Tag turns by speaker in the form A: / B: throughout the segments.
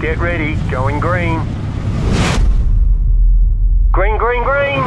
A: Get ready, going green. Green, green, green!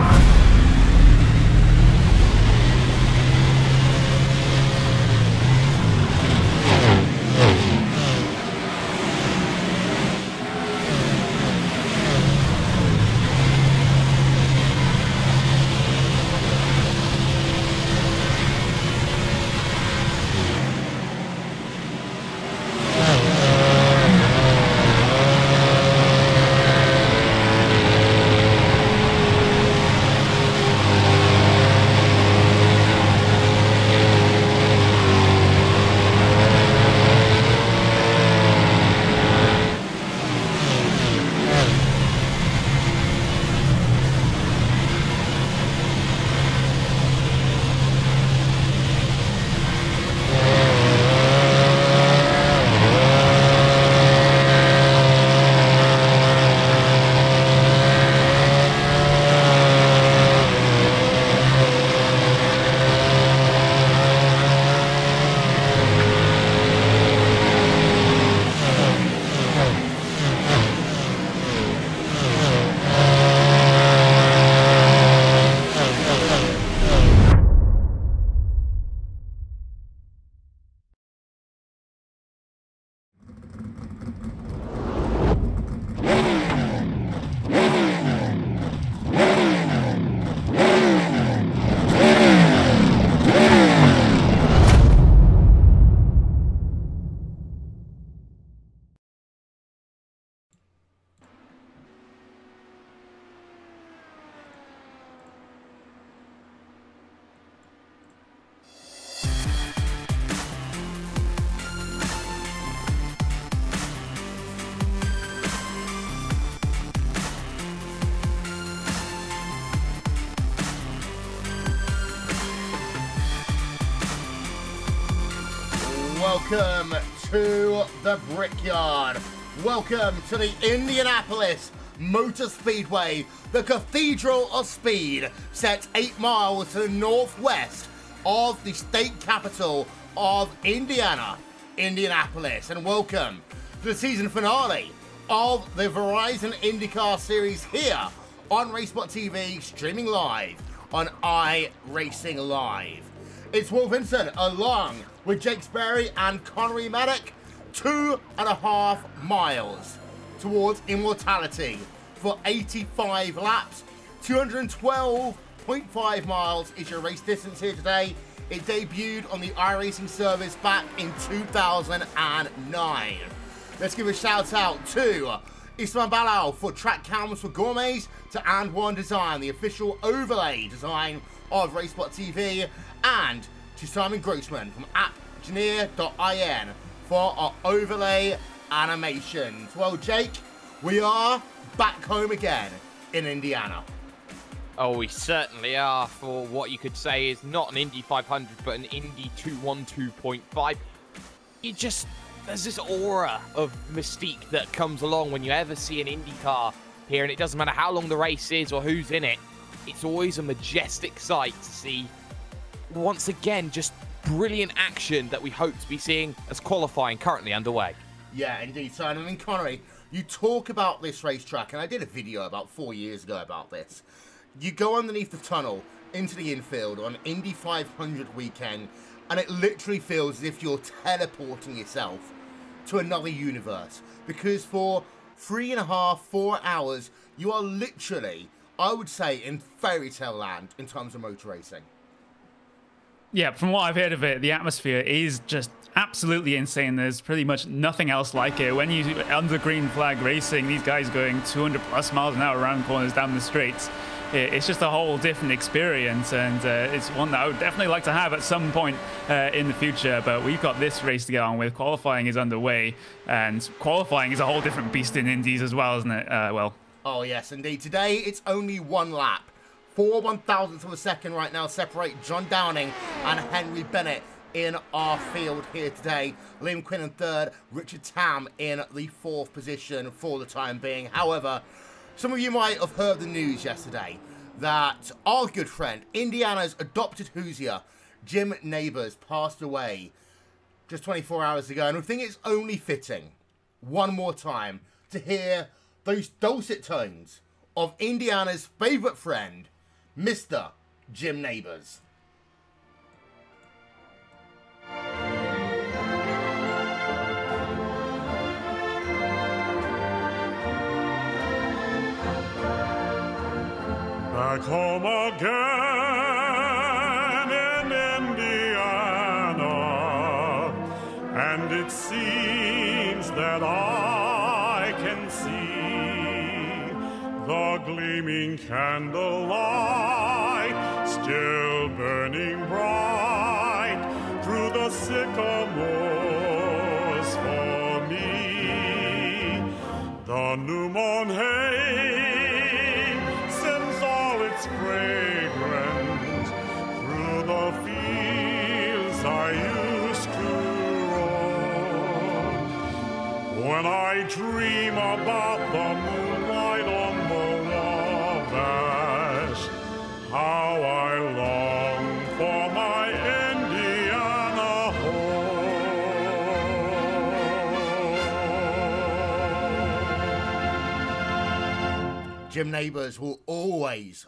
B: Welcome to the Brickyard. Welcome to the Indianapolis Motor Speedway, the Cathedral of Speed, set 8 miles to the northwest of the state capital of Indiana, Indianapolis. And welcome to the season finale of the Verizon IndyCar Series here on Racebot TV, streaming live on iRacing Live. It's Will Vincent along with Jake Sperry and Connery Maddock, 2.5 miles towards immortality for 85 laps. 212.5 miles is your race distance here today. It debuted on the iRacing service back in 2009. Let's give a shout out to Isman Balal for track cams for gourmets, to And One Design, the official overlay design of Racebot TV, and to Simon Grossman from appgeneer.in for our overlay animations. Well, Jake, we are back home again in Indiana.
C: Oh, we certainly are, for what you could say is not an Indy 500, but an Indy 212.5. There's this aura of mystique that comes along when you ever see an Indy car here, and it doesn't matter how long the race is or who's in it. It's always a majestic sight to see, once again, just brilliant action that we hope to be seeing as qualifying currently underway.
B: Yeah, indeed. So, I mean, Connery, you talk about this racetrack, and I did a video about 4 years ago about this. You go underneath the tunnel into the infield on Indy 500 weekend, and it literally feels as if you're teleporting yourself to another universe. Because for 3.5, 4 hours, you are literally, I would say, in fairy tale land in terms of motor racing.
D: Yeah, from what I've heard of it, the atmosphere is just absolutely insane. There's pretty much nothing else like it. When you under green flag racing, these guys going 200 plus miles an hour around corners down the straights, it's just a whole different experience, and it's one that I would definitely like to have at some point in the future. But we've got this race to get on with. Qualifying is underway, and qualifying is a whole different beast in Indies as well, isn't it? Well.
B: Oh yes, indeed. Today it's only one lap. 4 1,000ths of a second right now separate John Downing and Henry Bennett in our field here today. Liam Quinn in third, Richard Tam in the 4th position for the time being. However, some of you might have heard the news yesterday that our good friend, Indiana's adopted Hoosier, Jim Neighbors, passed away just 24 hours ago. And I think it's only fitting, one more time, to hear those dulcet tones of Indiana's favourite friend, Mr. Jim Neighbours.
E: Back home again in Indiana, and it seems that I can see the gleaming candlelight still burning bright through the sycamores for me. The new mown hay fragrant through the fields I used to roam. When I dream about the moonlight on the Wabash, how I long for my Indiana home.
B: Jim Neighbours will always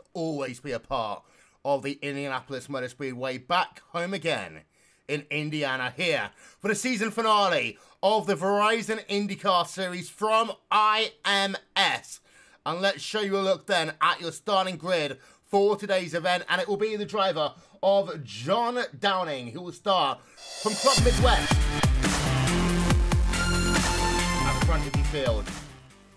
B: be a part of the Indianapolis Motor Speedway, back home again in Indiana, here for the season finale of the Verizon IndyCar Series from IMS. And let's show you a look then at your starting grid for today's event, and it will be the driver of John Downing, who will start from Club Midwest at the front of the field.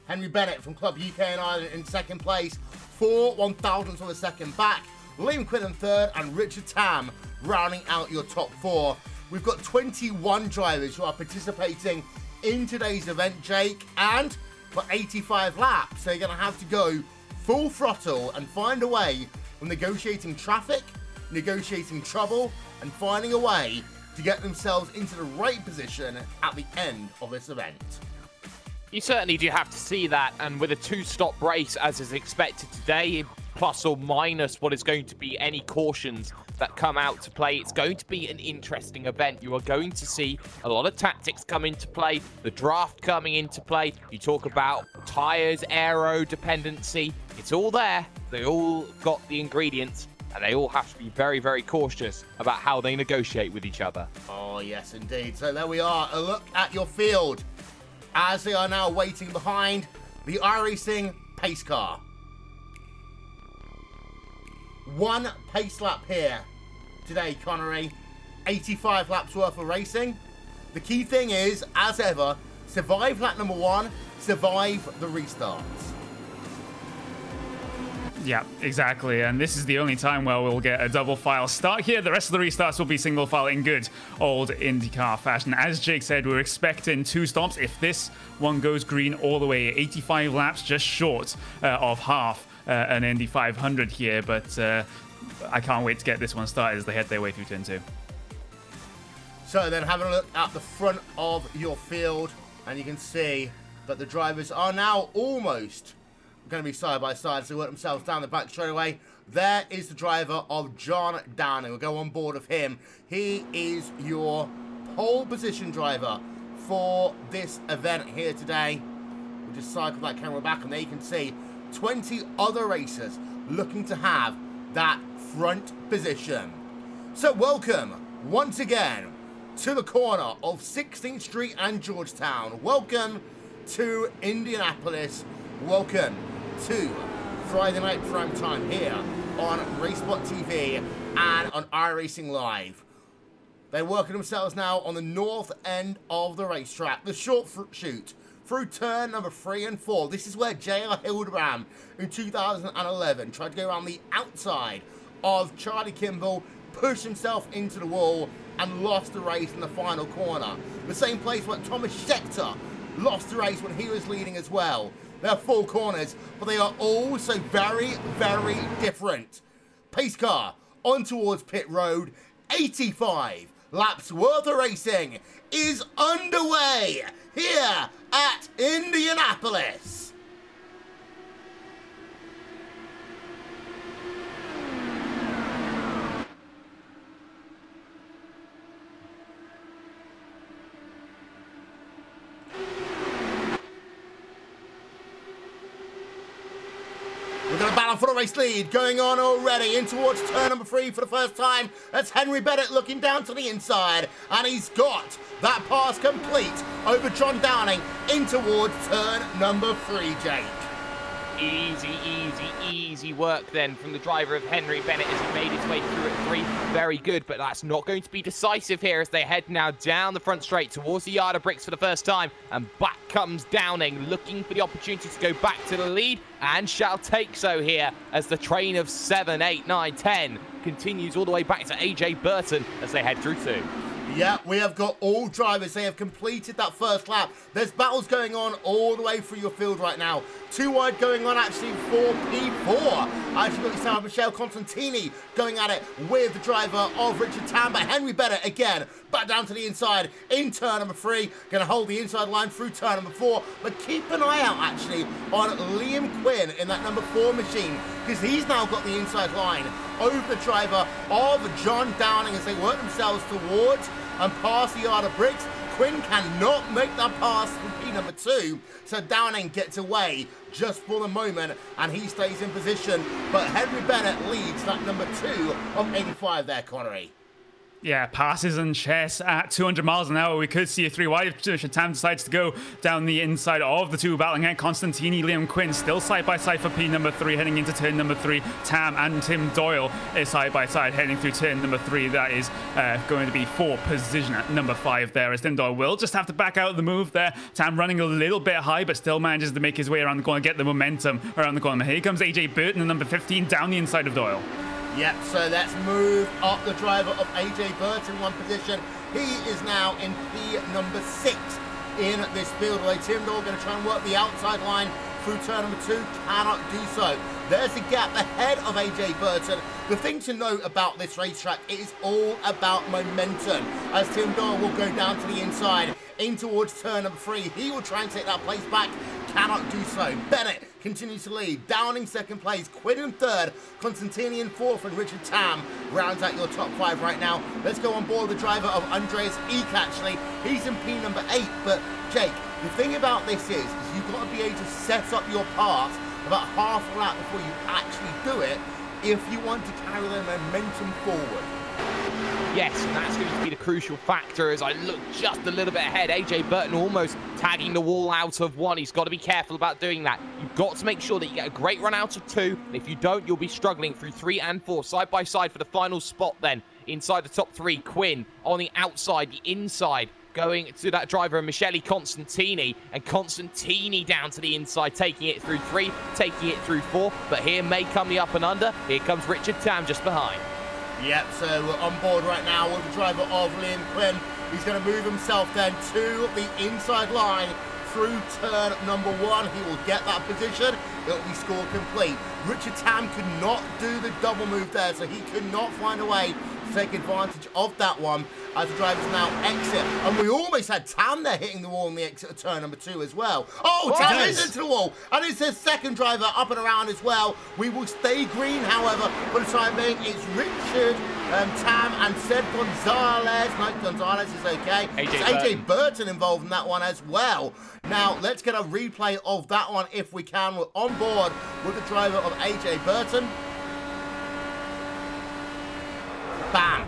B: Henry Bennett from Club UK and Ireland in second place, 4 1,000ths of a second back. Liam Quinn in third, and Richard Tam rounding out your top 4. We've got 21 drivers who are participating in today's event, Jake, and for 85 laps. So you're going to have to go full throttle and find a way of negotiating traffic, negotiating trouble, and finding a way to get themselves into the right position at the end of this event.
C: You certainly do have to see that, and with a 2-stop race as is expected today, plus or minus what is going to be any cautions that come out to play, it's going to be an interesting event. You are going to see a lot of tactics come into play, the draft coming into play. You talk about tyres, aero dependency, it's all there. They all got the ingredients, and they all have to be very, very cautious about how they negotiate with each other.
B: Oh, yes, indeed. So there we are, a look at your field as they are now waiting behind the iRacing pace car. 1 pace lap here today, Connery. 85 laps worth of racing. The key thing is, as ever, survive lap number 1, survive the restarts.
D: Yeah, exactly. And this is the only time where we'll get a double file start here. The rest of the restarts will be single file in good old IndyCar fashion. As Jake said, we're expecting 2 stops. If this one goes green all the way, 85 laps, just short of half an Indy 500 here. But I can't wait to get this one started as they head their way through turn 2.
B: So then having a look at the front of your field, and you can see that the drivers are now almost going to be side by side, so they work themselves down the back straight away. There is the driver of John Downing. We'll go on board of him. He is your pole position driver for this event here today. We'll just cycle that camera back, and there you can see 20 other racers looking to have that front position. So welcome once again to the corner of 16th Street and Georgetown. Welcome to Indianapolis. Welcome to Friday Night Prime Time here on RaceBot TV and on iRacing Live. They're working themselves now on the north end of the racetrack, the short shoot through turn number 3 and 4. This is where J.R. Hildebrand in 2011 tried to go around the outside of Charlie Kimball, pushed himself into the wall and lost the race in the final corner. The same place where Thomas Scheckter lost the race when he was leading as well. They're 4 corners, but they are all so very, very different. Pace car on towards pit road. 85 laps worth of racing is underway here at Indianapolis. The battle for the race lead going on already in towards turn number 3 for the first time. That's Henry Bennett looking down to the inside, and he's got that pass complete over John Downing in towards turn number 3, Jake.
C: Easy work then from the driver of Henry Bennett as he made his way through at 3. Very good, but that's not going to be decisive here as they head now down the front straight towards the yard of bricks for the first time. And back comes Downing, looking for the opportunity to go back to the lead, and shall take so here as the train of 7, 8, 9, 10 continues all the way back to AJ Burton as they head through 2.
B: Yeah, we have got all drivers. They have completed that first lap. There's battles going on all the way through your field right now. 2 wide going on actually for P4. Actually got yourself Michelle Constantini going at it with the driver of Richard Tam. But Henry Bennett again back down to the inside in turn number 3. Going to hold the inside line through turn number 4. But keep an eye out actually on Liam Quinn in that number 4 machine, because he's now got the inside line over the driver of John Downing as they work themselves towards and past the yard of bricks. Quinn cannot make that pass from P number 2, so Downing gets away just for the moment and he stays in position. But Henry Bennett leads that number 2 of 85 there, Connery.
D: Yeah, passes and chess at 200 miles an hour. We could see a 3 wide if Tam decides to go down the inside of the 2 battling here. Constantini, Liam Quinn still side by side for P number 3 heading into turn number 3. Tam and Tim Doyle is side by side heading through turn number 3. That is going to be for position at number 5 there, as Tim Doyle will just have to back out the move there. Tam running a little bit high, but still manages to make his way around the corner, get the momentum around the corner. Here comes AJ Burton, the number 15, down the inside of Doyle.
B: Yep, so let's move up the driver of AJ Burton one position. He is now in P number 6 in this field. Tim Doyle going to try and work the outside line through turn number 2, cannot do so. There's a gap ahead of AJ Burton. The thing to note about this racetrack, it is all about momentum, as Tim Doyle will go down to the inside in towards turn number 3. He will try and take that place back, cannot do so. Bennett continues to lead. Downing 2nd place, Quinn in 3rd, Constantini in 4th, and Richard Tam rounds out your top 5 right now. Let's go on board the driver of Andreas Eek, actually. He's in P number 8, but Jake, the thing about this is you've got to be able to set up your pass about half a lap before you actually do it if you want to carry the momentum forward.
C: Yes, and that's going to be the crucial factor as I look just a little bit ahead. AJ Burton almost tagging the wall out of 1. He's got to be careful about doing that. You've got to make sure that you get a great run out of 2. And if you don't, you'll be struggling through 3 and 4, side by side for the final spot then. Inside the top 3, Quinn on the outside, the inside, going to that driver, Michele Constantini, and Constantini down to the inside, taking it through 3, taking it through 4. But here may come the up and under. Here comes Richard Tam just behind.
B: Yep, so we're on board right now with the driver of Liam Quinn. He's going to move himself then to the inside line through turn number 1. He will get that position. It will be scored complete. Richard Tam could not do the double move there, so he could not find a way to take advantage of that one as the drivers now exit. And we almost had Tam there hitting the wall in the exit of turn number 2 as well. Oh, Tam is into the wall. And it's his 2nd driver up and around as well. We will stay green, however, for the time being. It's Richard, Tam, and Seth Gonzalez. No, Gonzalez is okay. AJ Burton involved in that one as well. Now, let's get a replay of that one if we can. We're on board with the driver of AJ Burton. Bam.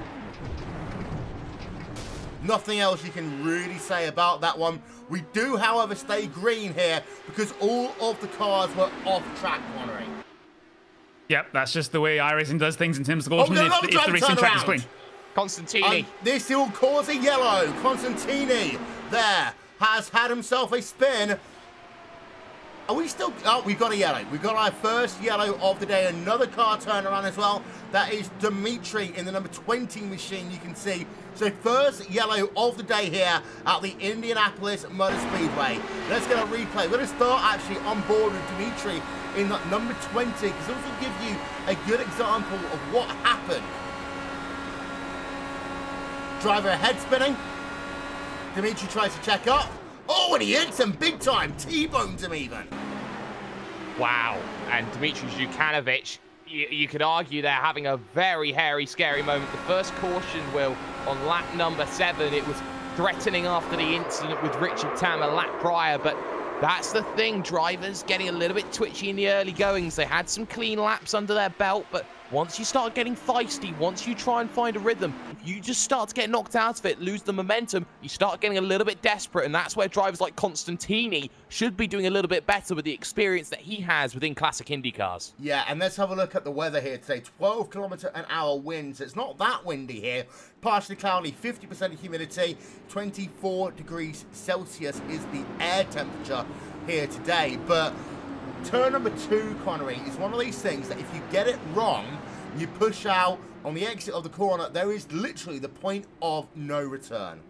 B: Nothing else you can really say about that one. We do, however, stay green here because all of the cars were off track, Connery.
D: Yep, that's just the way iRacing does things in terms of caution. If the racing track is clean.
C: Constantini.
B: This will cause a yellow. Constantini there has had himself a spin. Are we still... Oh, we've got a yellow. We've got our first yellow of the day. Another car turnaround as well. That is Dimitri in the number 20 machine, you can see. So first yellow of the day here at the Indianapolis Motor Speedway. Let's get a replay. We're going to start actually on board with Dimitri in that number 20, because this will give you a good example of what happened. Driver head spinning. Dimitri tries to check up. Oh, and he hits him big time. T-bones him even.
C: Wow. And Dmitry Zhukanovic, you could argue they're having a very hairy, scary moment. The first caution, Will, on lap number 7, it was threatening after the incident with Richard Tam a lap prior, but That's the thing, drivers getting a little bit twitchy in the early goings. They had some clean laps under their belt, but once you start getting feisty, once you try and find a rhythm, if you just start to get knocked out of it, lose the momentum, you start getting a little bit desperate, and that's where drivers like Constantini should be doing a little bit better with the experience that he has within classic Indy cars.
B: Yeah, and let's have a look at the weather here today. 12 km/h winds. It's not that windy here. Partially cloudy, 50% humidity, 24 degrees Celsius is the air temperature here today. But turn number 2, Connery, is one of these things that if you get it wrong, you push out on the exit of the corner, there is literally the point of no return.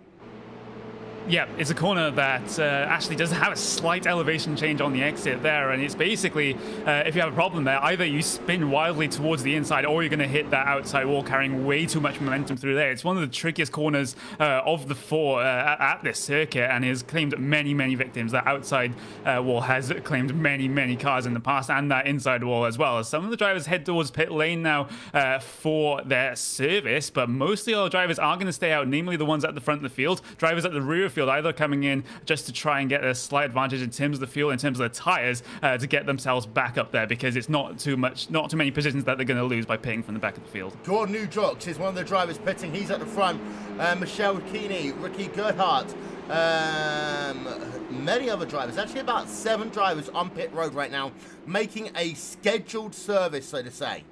D: Yeah, it's a corner that actually does have a slight elevation change on the exit there, and it's basically, if you have a problem there, either you spin wildly towards the inside or you're going to hit that outside wall carrying way too much momentum through there. It's one of the trickiest corners of the 4 at this circuit, and has claimed many, many victims. That outside wall has claimed many, many cars in the past, and that inside wall as well. Some of the drivers head towards pit lane now for their service, but mostly all drivers are going to stay out, namely the ones at the front of the field. Drivers at the rear field either coming in just to try and get a slight advantage in terms of the fuel, in terms of the tires, to get themselves back up there, because it's not too many positions that they're going to lose by pitting from the back of the field.
B: Gordon Newdrox is one of the drivers pitting. He's at the front. Michelle Keeney, Ricky Gerhardt, many other drivers, actually about 7 drivers on pit road right now, making a scheduled service, so to say,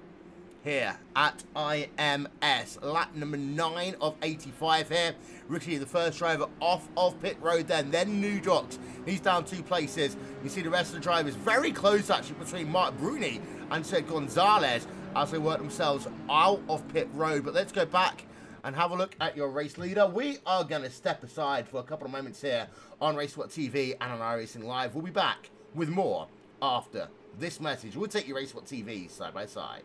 B: here at IMS. Lap number 9 of 85 here. Ricky, the first driver off of pit road then Newdrox. He's down 2 places. You see the rest of the drivers very close actually between Mark Bruni and Sid Gonzalez as they work themselves out of pit road. But let's go back and have a look at your race leader. We are going to step aside for a couple of moments here on RaceSpot TV and on iRacing Live. We'll be back with more after this message. We'll take your RaceSpot TV side by side.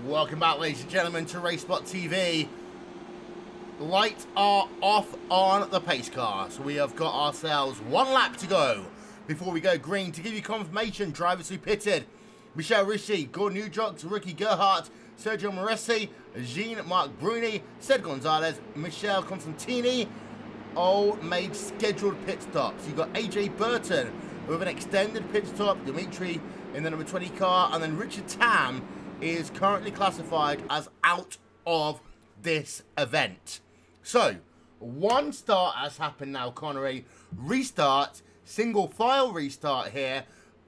B: Welcome back, ladies and gentlemen, to RaceSpot TV. Lights are off on the pace car, so we have got ourselves 1 lap to go before we go green. To give you confirmation, drivers who pitted: Michelle Rishi, Gordon Newdrox, Ricky Gerhardt, Sergio Moressi, Jean-Marc Bruni, Sid Gonzalez, Michelle Constantini, all made scheduled pit stops. You've got AJ Burton with an extended pit stop, Dimitri in the number 20 car, and then Richard Tam is currently classified as out of this event. So, 1 start has happened now, Connery. Restart, single file restart here.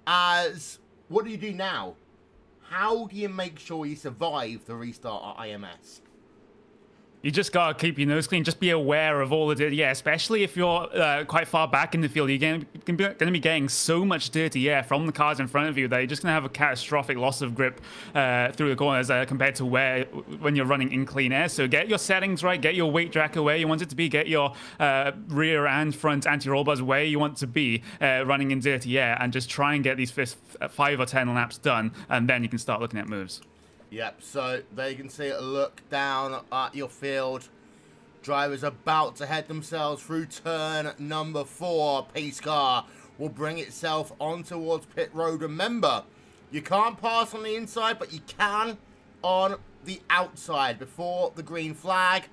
B: As, what do you do now? How do you make sure you survive the restart at IMS?
D: You just got to keep your nose clean. Just be aware of all the yeah, especially if you're quite far back in the field. You're going to be getting so much dirty air from the cars in front of you that you're just going to have a catastrophic loss of grip through the corners compared to when you're running in clean air. So get your settings right. Get your weight tracker where you want it to be. Get your rear and front anti-roll bars where you want to be running in dirty air. And just try and get these first 5 or 10 laps done. And then you can start looking at moves.
B: Yep, so there you can see a look down at your field. Drivers about to head themselves through turn number 4. Pace car will bring itself on towards pit road. Remember, you can't pass on the inside, but you can on the outside before the green flag.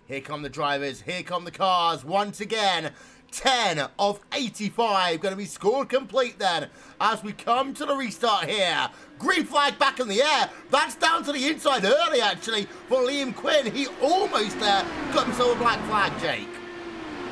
B: Here come the drivers, here come the cars once again. 10 of 85 going to be scored complete then as we come to the restart here. Green flag back in the air. That's down to the inside early, actually, for Liam Quinn. He almost got himself a black flag, Jake.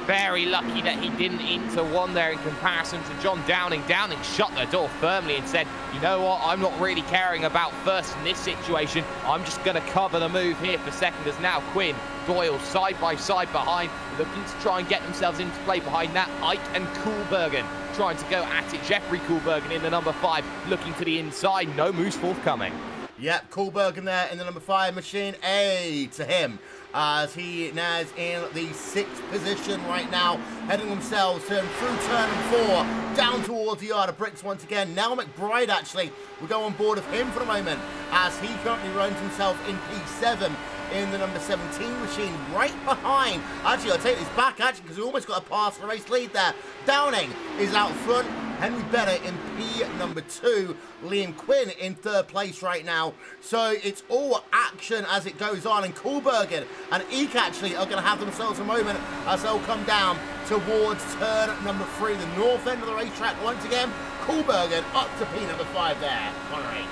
C: Very lucky that he didn't into one there in comparison to John Downing. Downing shut the door firmly and said, you know what, I'm not really caring about first in this situation. I'm just going to cover the move here for second, as now Quinn, Doyle side by side behind, looking to try and get themselves into play behind that. Ike and Koolbergen trying to go at it. Jeffrey Koolbergen in the number 5, looking to the inside. No moves forthcoming.
B: Yep, Koolbergen there in the number 5 machine. A to him, as he now is in the 6th position right now, heading themselves through turn 4, down towards the yard of bricks once again. Now McBride actually will go on board of him for the moment, as he currently runs himself in P7 in the number 17 machine, right behind. Actually, I'll take this back, actually, because we almost got a pass for the race lead there. Downing is out front. Henry Bennett in P number 2. Liam Quinn in 3rd place right now. So it's all action as it goes on. And Koolbergen and Eek actually are going to have themselves a moment as they'll come down towards turn number 3, the north end of the racetrack once again. Koolbergen up to P number 5 there. Connery.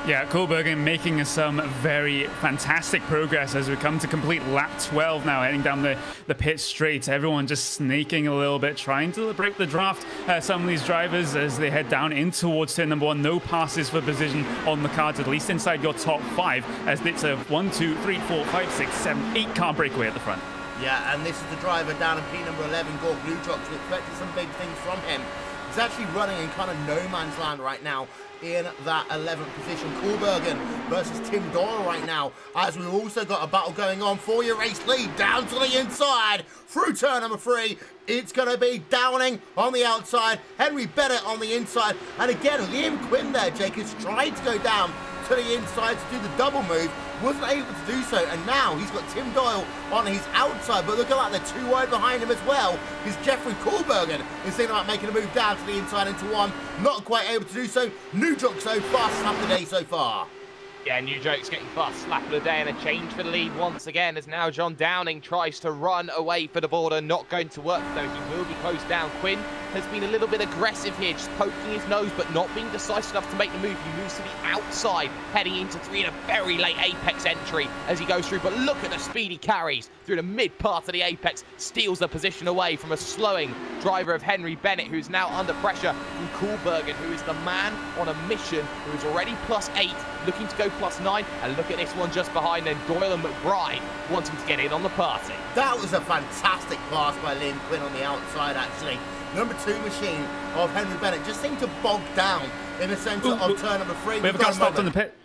D: Yeah, Koolbergen making some very fantastic progress as we come to complete lap 12 now, heading down the pit straight. Everyone just snaking a little bit, trying to break the draft. Some of these drivers as they head down in towards turn number 1. No passes for position on the cards, at least inside your top 5, as it's a 1, 2, 3, 4, 5, 6, 7, 8 car breakaway at the front.
B: Yeah, and this is the driver down in P number 11, Gork Lujoks. We expected some big things from him. He's actually running in kind of no man's land right now in that 11th position. Koolbergen versus Tim Doyle right now, as we've also got a battle going on for your race lead. Down to the inside, through turn number 3. It's going to be Downing on the outside, Henry Bennett on the inside. And again, Liam Quinn there, Jake, has tried to go down to the inside to do the double move, wasn't able to do so, and now he's got Tim Doyle on his outside, but look at that, they're 2 wide behind him as well, because Jeffrey Koolbergen is thinking about making a move down to the inside into 1, not quite able to do so. Nujuk so far, slap the day so far.
C: Yeah, Nujoke's getting bust, slap of the day, and a change for the lead once again, as now John Downing tries to run away for the border. Not going to work, though. He will be closed down. Quinn has been a little bit aggressive here, just poking his nose, but not being decisive enough to make the move. He moves to the outside, heading into 3 in a very late apex entry as he goes through. But look at the speed he carries through the mid part of the apex, steals the position away from a slowing driver of Henry Bennett, who's now under pressure from Koolbergen, who is the man on a mission, who is already +8, looking to go +9. And look at this one just behind them, Doyle and McBride wanting to get in on the party.
B: That was a fantastic pass by Liam Quinn on the outside, actually. Number 2 machine of Henry Bennett just seemed to bog down in the centre of turn number 3.
D: We have a car stopped on the pit.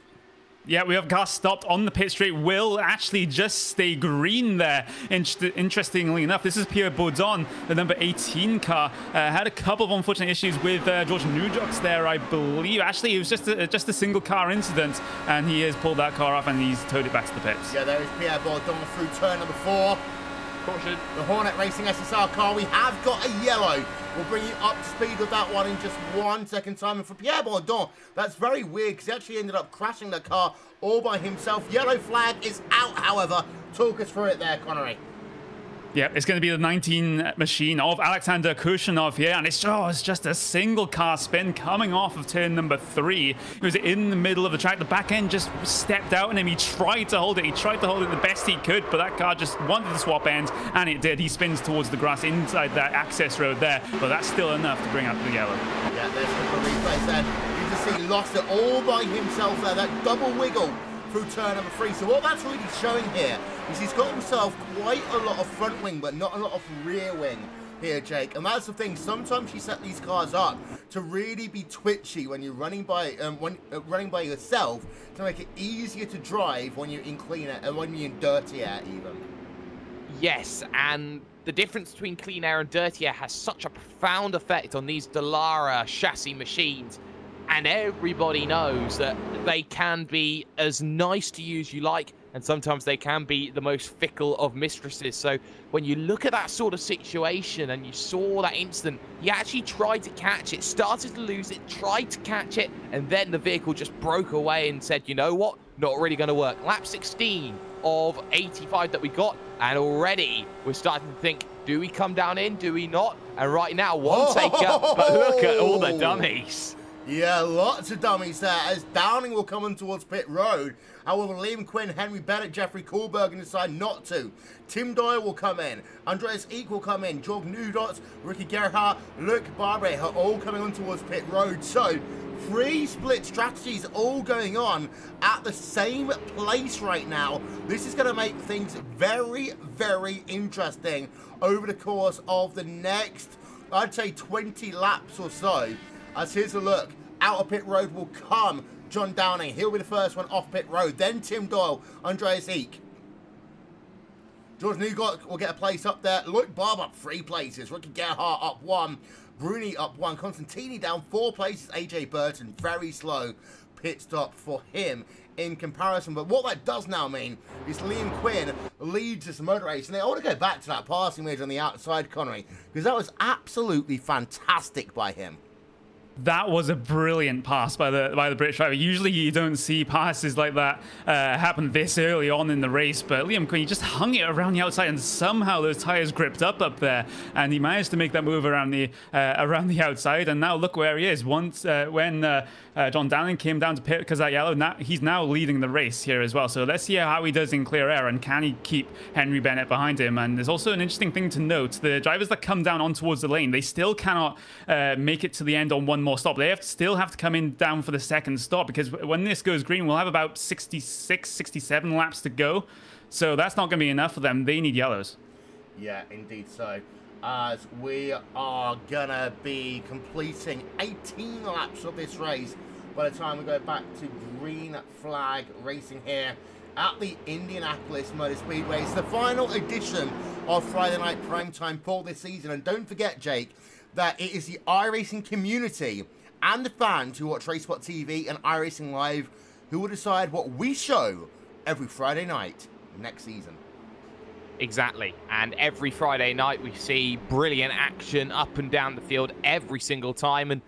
D: Yeah, we have a car stopped on the pit straight. Will actually just stay green there. Interestingly enough, this is Pierre Baudon, the number 18 car. Had a couple of unfortunate issues with George Nujoks there, I believe. Actually, it was just a single car incident, and he has pulled that car off and he's towed it back to the pits.
B: Yeah, there is Pierre Baudon through turn number 4.
C: Caution.
B: The Hornet Racing SSR car, we have got a yellow. We'll bring you up to speed with that one in just 1 second time. And for Pierre Baudon, that's very weird because he actually ended up crashing the car all by himself. Yellow flag is out, however. Talk us through it there, Connery.
D: Yeah, it's going to be the 19 machine of Alexander Kushanov here, and it's just a single car spin coming off of turn number 3. He was in the middle of the track. The back end just stepped out on him. He tried to hold it. He tried to hold it the best he could, but that car just wanted to swap ends, and it did. He spins towards the grass inside that access road there, but that's still enough to bring out the yellow.
B: Yeah, there's the replay then. You can see he lost it all by himself there, that double wiggle through turn number 3. So what that's really showing here is he's got himself quite a lot of front wing, but not a lot of rear wing here, Jake. And that's the thing. Sometimes you set these cars up to really be twitchy when you're running by running by yourself, to make it easier to drive when you're in clean air and when you're in dirty air even.
C: Yes, and the difference between clean air and dirty air has such a profound effect on these Dallara chassis machines. And everybody knows that they can be as nice to use as you like, and sometimes they can be the most fickle of mistresses. So when you look at that sort of situation and you saw that incident, he actually tried to catch it, started to lose it, tried to catch it, and then the vehicle just broke away and said, you know what, not really going to work. Lap 16 of 85 that we got, and already we're starting to think, do we come down in, do we not? And right now, one take up, but look at all the dummies.
B: Yeah, lots of dummies there, as Downing will come in towards pit road. However, Liam Quinn, Henry Bennett, Jeffrey Kohlberg decide not to. Tim Doyle will come in. Andreas Eek will come in. Jorg Nudots, Ricky Gerhardt, Luke Barbre are all coming on towards pit road. So, 3 split strategies all going on at the same place right now. This is going to make things very, very interesting over the course of the next, I'd say, 20 laps or so. As here's a look, out of pit road will come John Downing. He'll be the first one off pit road. Then Tim Doyle, Andreas Eek. George Newgott will get a place up there. Luke Barb up 3 places. Ricky Gerhardt up 1. Bruni up 1. Constantini down 4 places. AJ Burton, very slow pit stop for him in comparison. But what that does now mean is Liam Quinn leads this motor race. And I want to go back to that passing wedge on the outside, Connery, because that was absolutely fantastic by him.
D: That was a brilliant pass by the British driver. Usually you don't see passes like that happen this early on in the race, but Liam Quinn, he just hung it around the outside, and somehow those tires gripped up there, and he managed to make that move around the outside. And now look where he is. Once when John Downing came down to pit because of that yellow, now he's now leading the race here as well. So let's see how he does in clear air, and can he keep Henry Bennett behind him. And there's also an interesting thing to note: the drivers that come down on towards the lane, they still cannot make it to the end on one more stop. They still have to come in down for the second stop, because when this goes green, we'll have about 66, 67 laps to go. So that's not going to be enough for them. They need yellows.
B: Yeah, indeed so. As we are going to be completing 18 laps of this race by the time we go back to green flag racing here at the Indianapolis Motor Speedway. It's the final edition of Friday Night Primetime for this season. And don't forget, Jake, that it is the iRacing community and the fans who watch Race Spot TV and iRacing Live who will decide what we show every Friday night next season.
C: Exactly. And every Friday night we see brilliant action up and down the field every single time. And,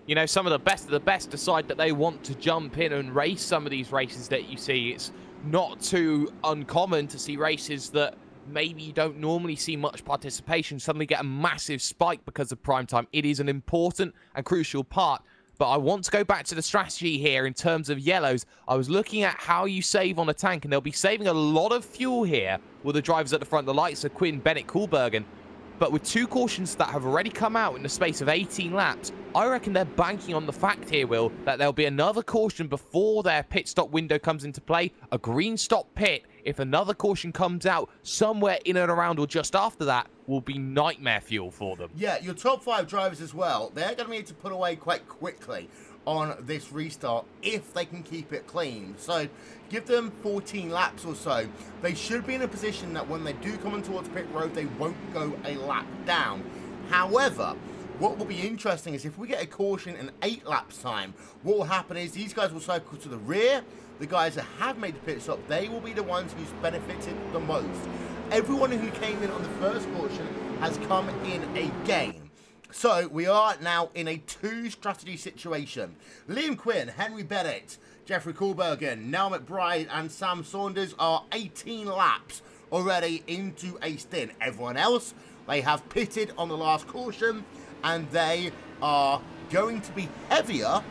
C: you know, some of the best decide that they want to jump in and race some of these races that you see. It's not too uncommon to see races that maybe you don't normally see much participation suddenly get a massive spike because of prime time. It is an important and crucial part. But I want to go back to the strategy here in terms of yellows. I was looking at how you save on a tank, and they'll be saving a lot of fuel here with the drivers at the front, the likes of Quinn, Bennett, Kohlbergen. But with 2 cautions that have already come out in the space of 18 laps, I reckon they're banking on the fact here, Will, that there'll be another caution before their pit stop window comes into play. A green stop pit, if another caution comes out somewhere in and around or just after that, will be nightmare fuel for them.
B: Yeah, your top 5 drivers as well, they're going to need to put away quite quickly on this restart if they can keep it clean. So give them 14 laps or so. They should be in a position that when they do come in towards pit road, they won't go a lap down. However, what will be interesting is if we get a caution in 8 laps time, what will happen is these guys will cycle to the rear. The guys that have made the pit stop, they will be the ones who's benefited the most. Everyone who came in on the first caution has come in again. So we are now in a 2-strategy situation. Liam Quinn, Henry Bennett, Jeffrey Kohlbergen, Nell McBride and Sam Saunders are 18 laps already into a stint. Everyone else, they have pitted on the last caution, and they are going to be heavier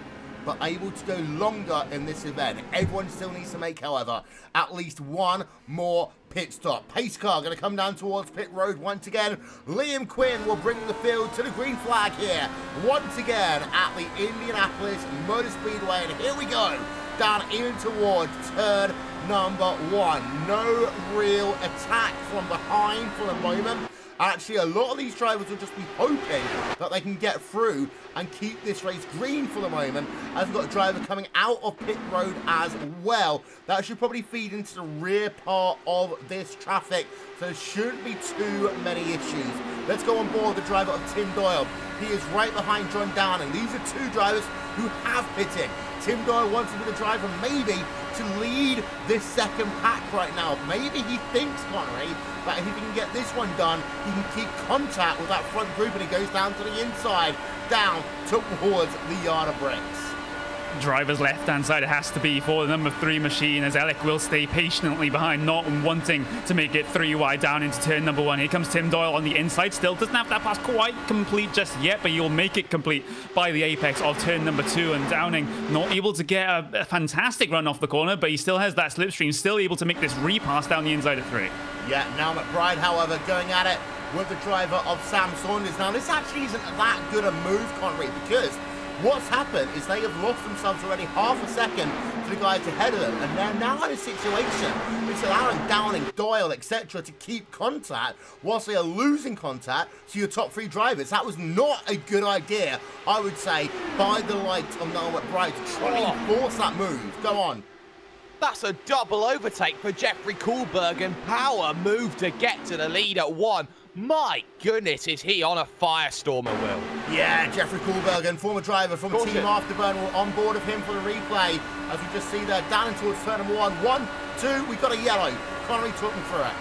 B: but able to go longer in this event. Everyone still needs to make, however, at least one more pit stop. Pace car going to come down towards pit road once again. Liam Quinn will bring the field to the green flag here once again at the Indianapolis Motor Speedway. And here we go, down in towards turn number 1. No real attack from behind for the moment. Actually, a lot of these drivers will just be hoping that they can get through and keep this race green for the moment, as we've got a driver coming out of pit road as well. That should probably feed into the rear part of this traffic, so there shouldn't be too many issues. Let's go on board the driver of Tim Doyle. He is right behind John Downing. These are 2 drivers who have pitted. Tim Doyle wants to be the driver maybe to lead this second pack right now. Maybe he thinks, Connery, that if he can get this one done, he can keep contact with that front group, and he goes down to the inside, down towards the yard of bricks.
D: driver's left-hand side it has to be for the number 3 machine, as Alec will stay patiently behind, not wanting to make it 3 wide down into turn number 1. Here comes Tim Doyle on the inside, still doesn't have that pass quite complete just yet, but he'll make it complete by the apex of turn number 2, and Downing not able to get a fantastic run off the corner, but he still has that slipstream, still able to make this repass down the inside of 3.
B: Yeah, now McBride, however, going at it with the driver of Sam Saunders. Now, this actually isn't that good a move, Connery, because what's happened is they have lost themselves already half a second to the guys ahead of them, and they're now in a situation which is allowing Downing, Doyle, etc. to keep contact whilst they are losing contact to your top 3 drivers. That was not a good idea, I would say, by the likes of Noel McBride to try and force that move. Go on.
C: That's a double overtake for Jeffrey Kohlberg, and power move to get to the lead at 1. My goodness, is he on a firestormer, Will?
B: Yeah, Jeffrey Kohlberg, former driver from Team Afterburn, will on board of him for the replay. As we just see there, down towards turn number 1. 1, 2, we've got a yellow. Connery took me through it.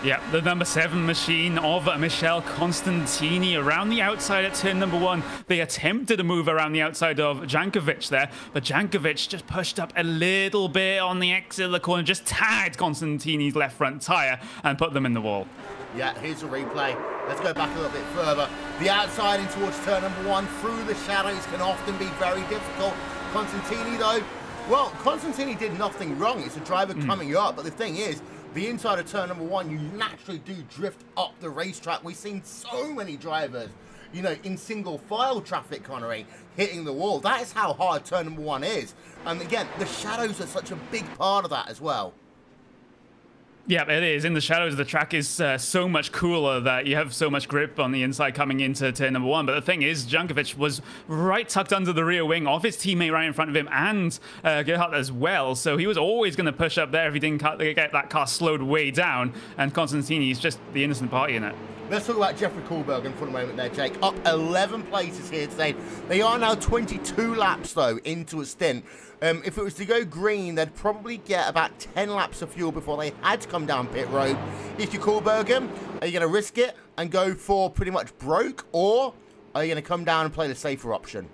D: Yeah, the number 7 machine of Michele Constantini around the outside at turn number 1. They attempted a move around the outside of Jankovic there, but Jankovic just pushed up a little bit on the exit of the corner, just tagged Constantini's left front tyre and put them in the wall.
B: Yeah, here's a replay. Let's go back a little bit further. The outside in towards turn number 1 through the shadows can often be very difficult. Constantini, though, well, Constantini did nothing wrong. It's a driver coming up, but the thing is, the inside of turn number 1, you naturally do drift up the racetrack. We've seen so many drivers, you know, in single file traffic, Connery, hitting the wall. That is how hard turn number 1 is. And again, the shadows are such a big part of that as well.
D: Yeah, it is. In the shadows, the track is so much cooler that you have so much grip on the inside coming into turn number 1. But the thing is, Jankovic was right tucked under the rear wing of his teammate right in front of him, and Gerhardt as well. So he was always going to push up there if he didn't get that car slowed way down. And Constantini is just the innocent party in it.
B: Let's talk about Jeffrey Kohlberg for a moment there, Jake. Up 11 places here today. They are now 22 laps, though, into a stint. If it was to go green, they'd probably get about 10 laps of fuel before they had to come down pit road. If you're Kohlberg, are you going to risk it and go for pretty much broke, or are you going to come down and play the safer option?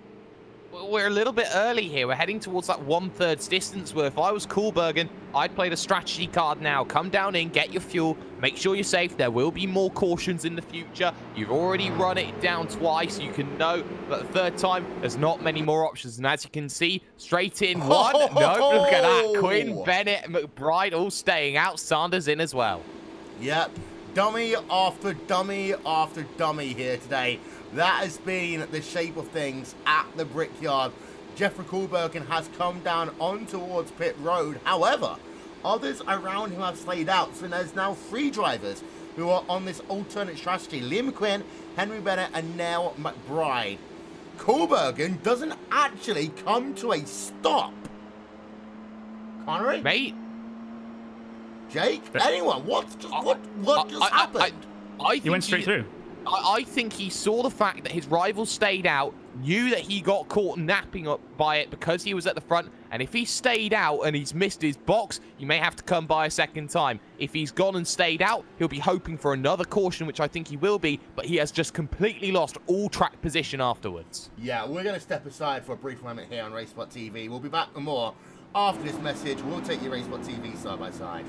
C: We're a little bit early here. We're heading towards that 1/3 distance where if I was Kohlberg, I'd play the strategy card now. Come down in, get your fuel, make sure you're safe. There will be more cautions in the future. You've already run it down twice. You can know that the 3rd time, there's not many more options. And as you can see, straight in 1. No, look at that. Quinn, Bennett, McBride all staying out. Sanders in as well.
B: Yep. Dummy after dummy after dummy here today. That has been the shape of things at the Brickyard. Jeffrey Kohlberg has come down on towards pit road. However, others around him have stayed out. So there's now 3 drivers who are on this alternate strategy. Liam McQueen, Henry Bennett, and now McBride. Kohlberg doesn't actually come to a stop. Connery?
C: Mate?
B: Jake? Anyone? What just happened?
D: He went straight through.
C: I think he saw the fact that his rival stayed out, knew that he got caught napping up by it because he was at the front, and if he stayed out and he's missed his box, you may have to come by a second time. If he's gone and stayed out, he'll be hoping for another caution, which I think he will be, but he has just completely lost all track position afterwards.
B: Yeah, we're going to step aside for a brief moment here on RaceSpot TV. We'll be back with more after this message. We'll take you RaceSpot TV side by side.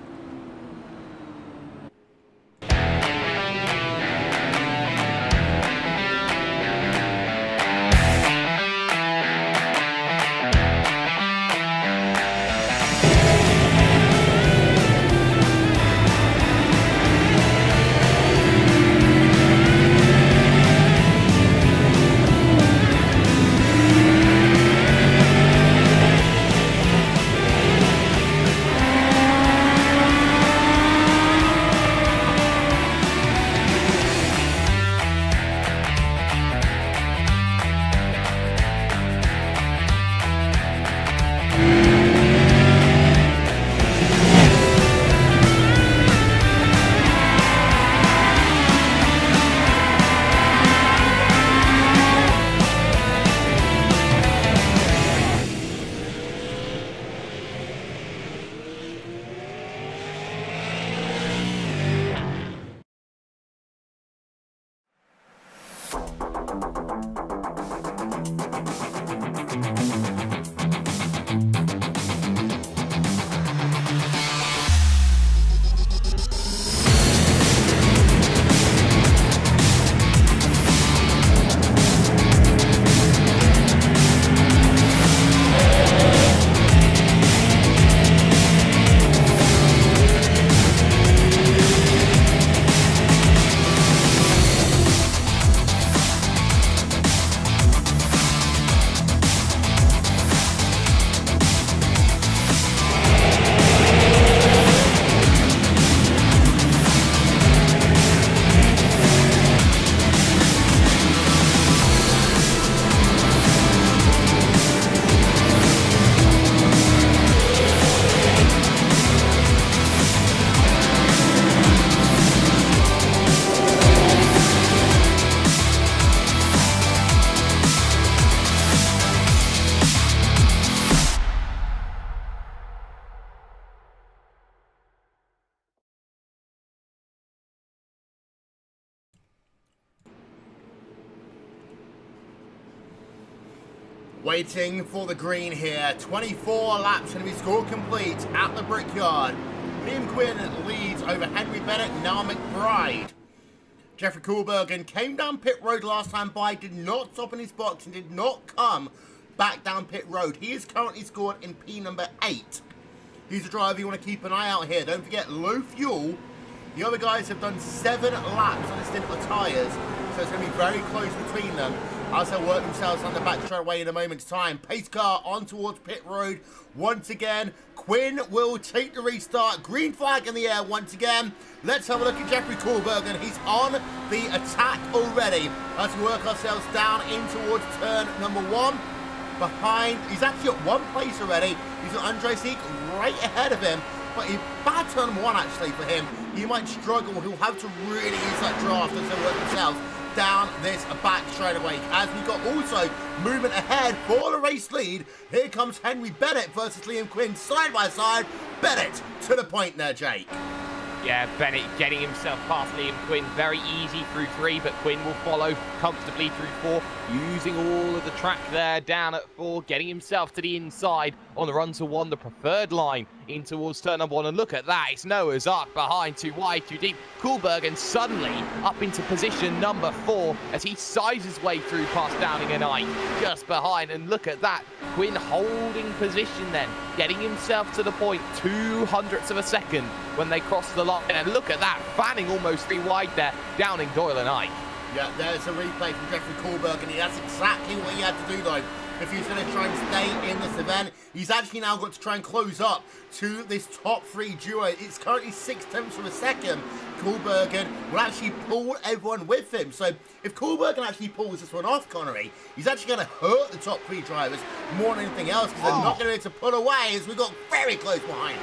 B: Waiting for the green here. 24 laps going to be scored complete at the Brickyard. Liam Quinn leads over Henry Bennett, now McBride. Jeffrey Koolbergen came down pit road last time by, did not stop in his box and did not come back down pit road. He is currently scored in P number 8. He's a driver you want to keep an eye out here. Don't forget, low fuel. The other guys have done 7 laps on a stint of tyres, so it's going to be very close between them as they work themselves on the back straightaway in a moment's time. Pace car on towards pit road once again. Quinn will take the restart. Green flag in the air once again. Let's have a look at Jeffrey Koolbergen. He's on the attack already as we work ourselves down in towards turn number 1. Behind, he's actually at 1 place already. He's got Andre Seek right ahead of him. But a bad turn 1 actually for him. He might struggle. He'll have to really use that draft as they work themselves down this back straightaway. As we got also movement ahead for the race lead. Here comes Henry Bennett versus Liam Quinn side by side. Bennett to the point there, Jake.
C: Yeah, Bennett getting himself past Liam Quinn. Very easy through 3, but Quinn will follow comfortably through 4, using all of the track there down at 4, getting himself to the inside on the run to 1, the preferred line in towards turn number 1. And look at that, it's Noah's Ark behind, too wide, too deep. Koolbergen suddenly up into position number 4 as he sizes his way through past Downing and Ike just behind. And look at that, Quinn holding position then, getting himself to the point, 0.02 of a second when they cross the line. And look at that, fanning almost 3 wide there, Downing, Doyle and Ike.
B: Yeah, there's a replay from Jeffrey Koolbergen. That's exactly what he had to do though. If he's going to try and stay in this event, he's actually now got to try and close up to this top 3 duo. It's currently 0.6 of a second. Koolbergen will actually pull everyone with him. So if Koolbergen actually pulls this one off, Connery, he's actually going to hurt the top 3 drivers more than anything else because they're not going to be able to pull away as we got very close behind.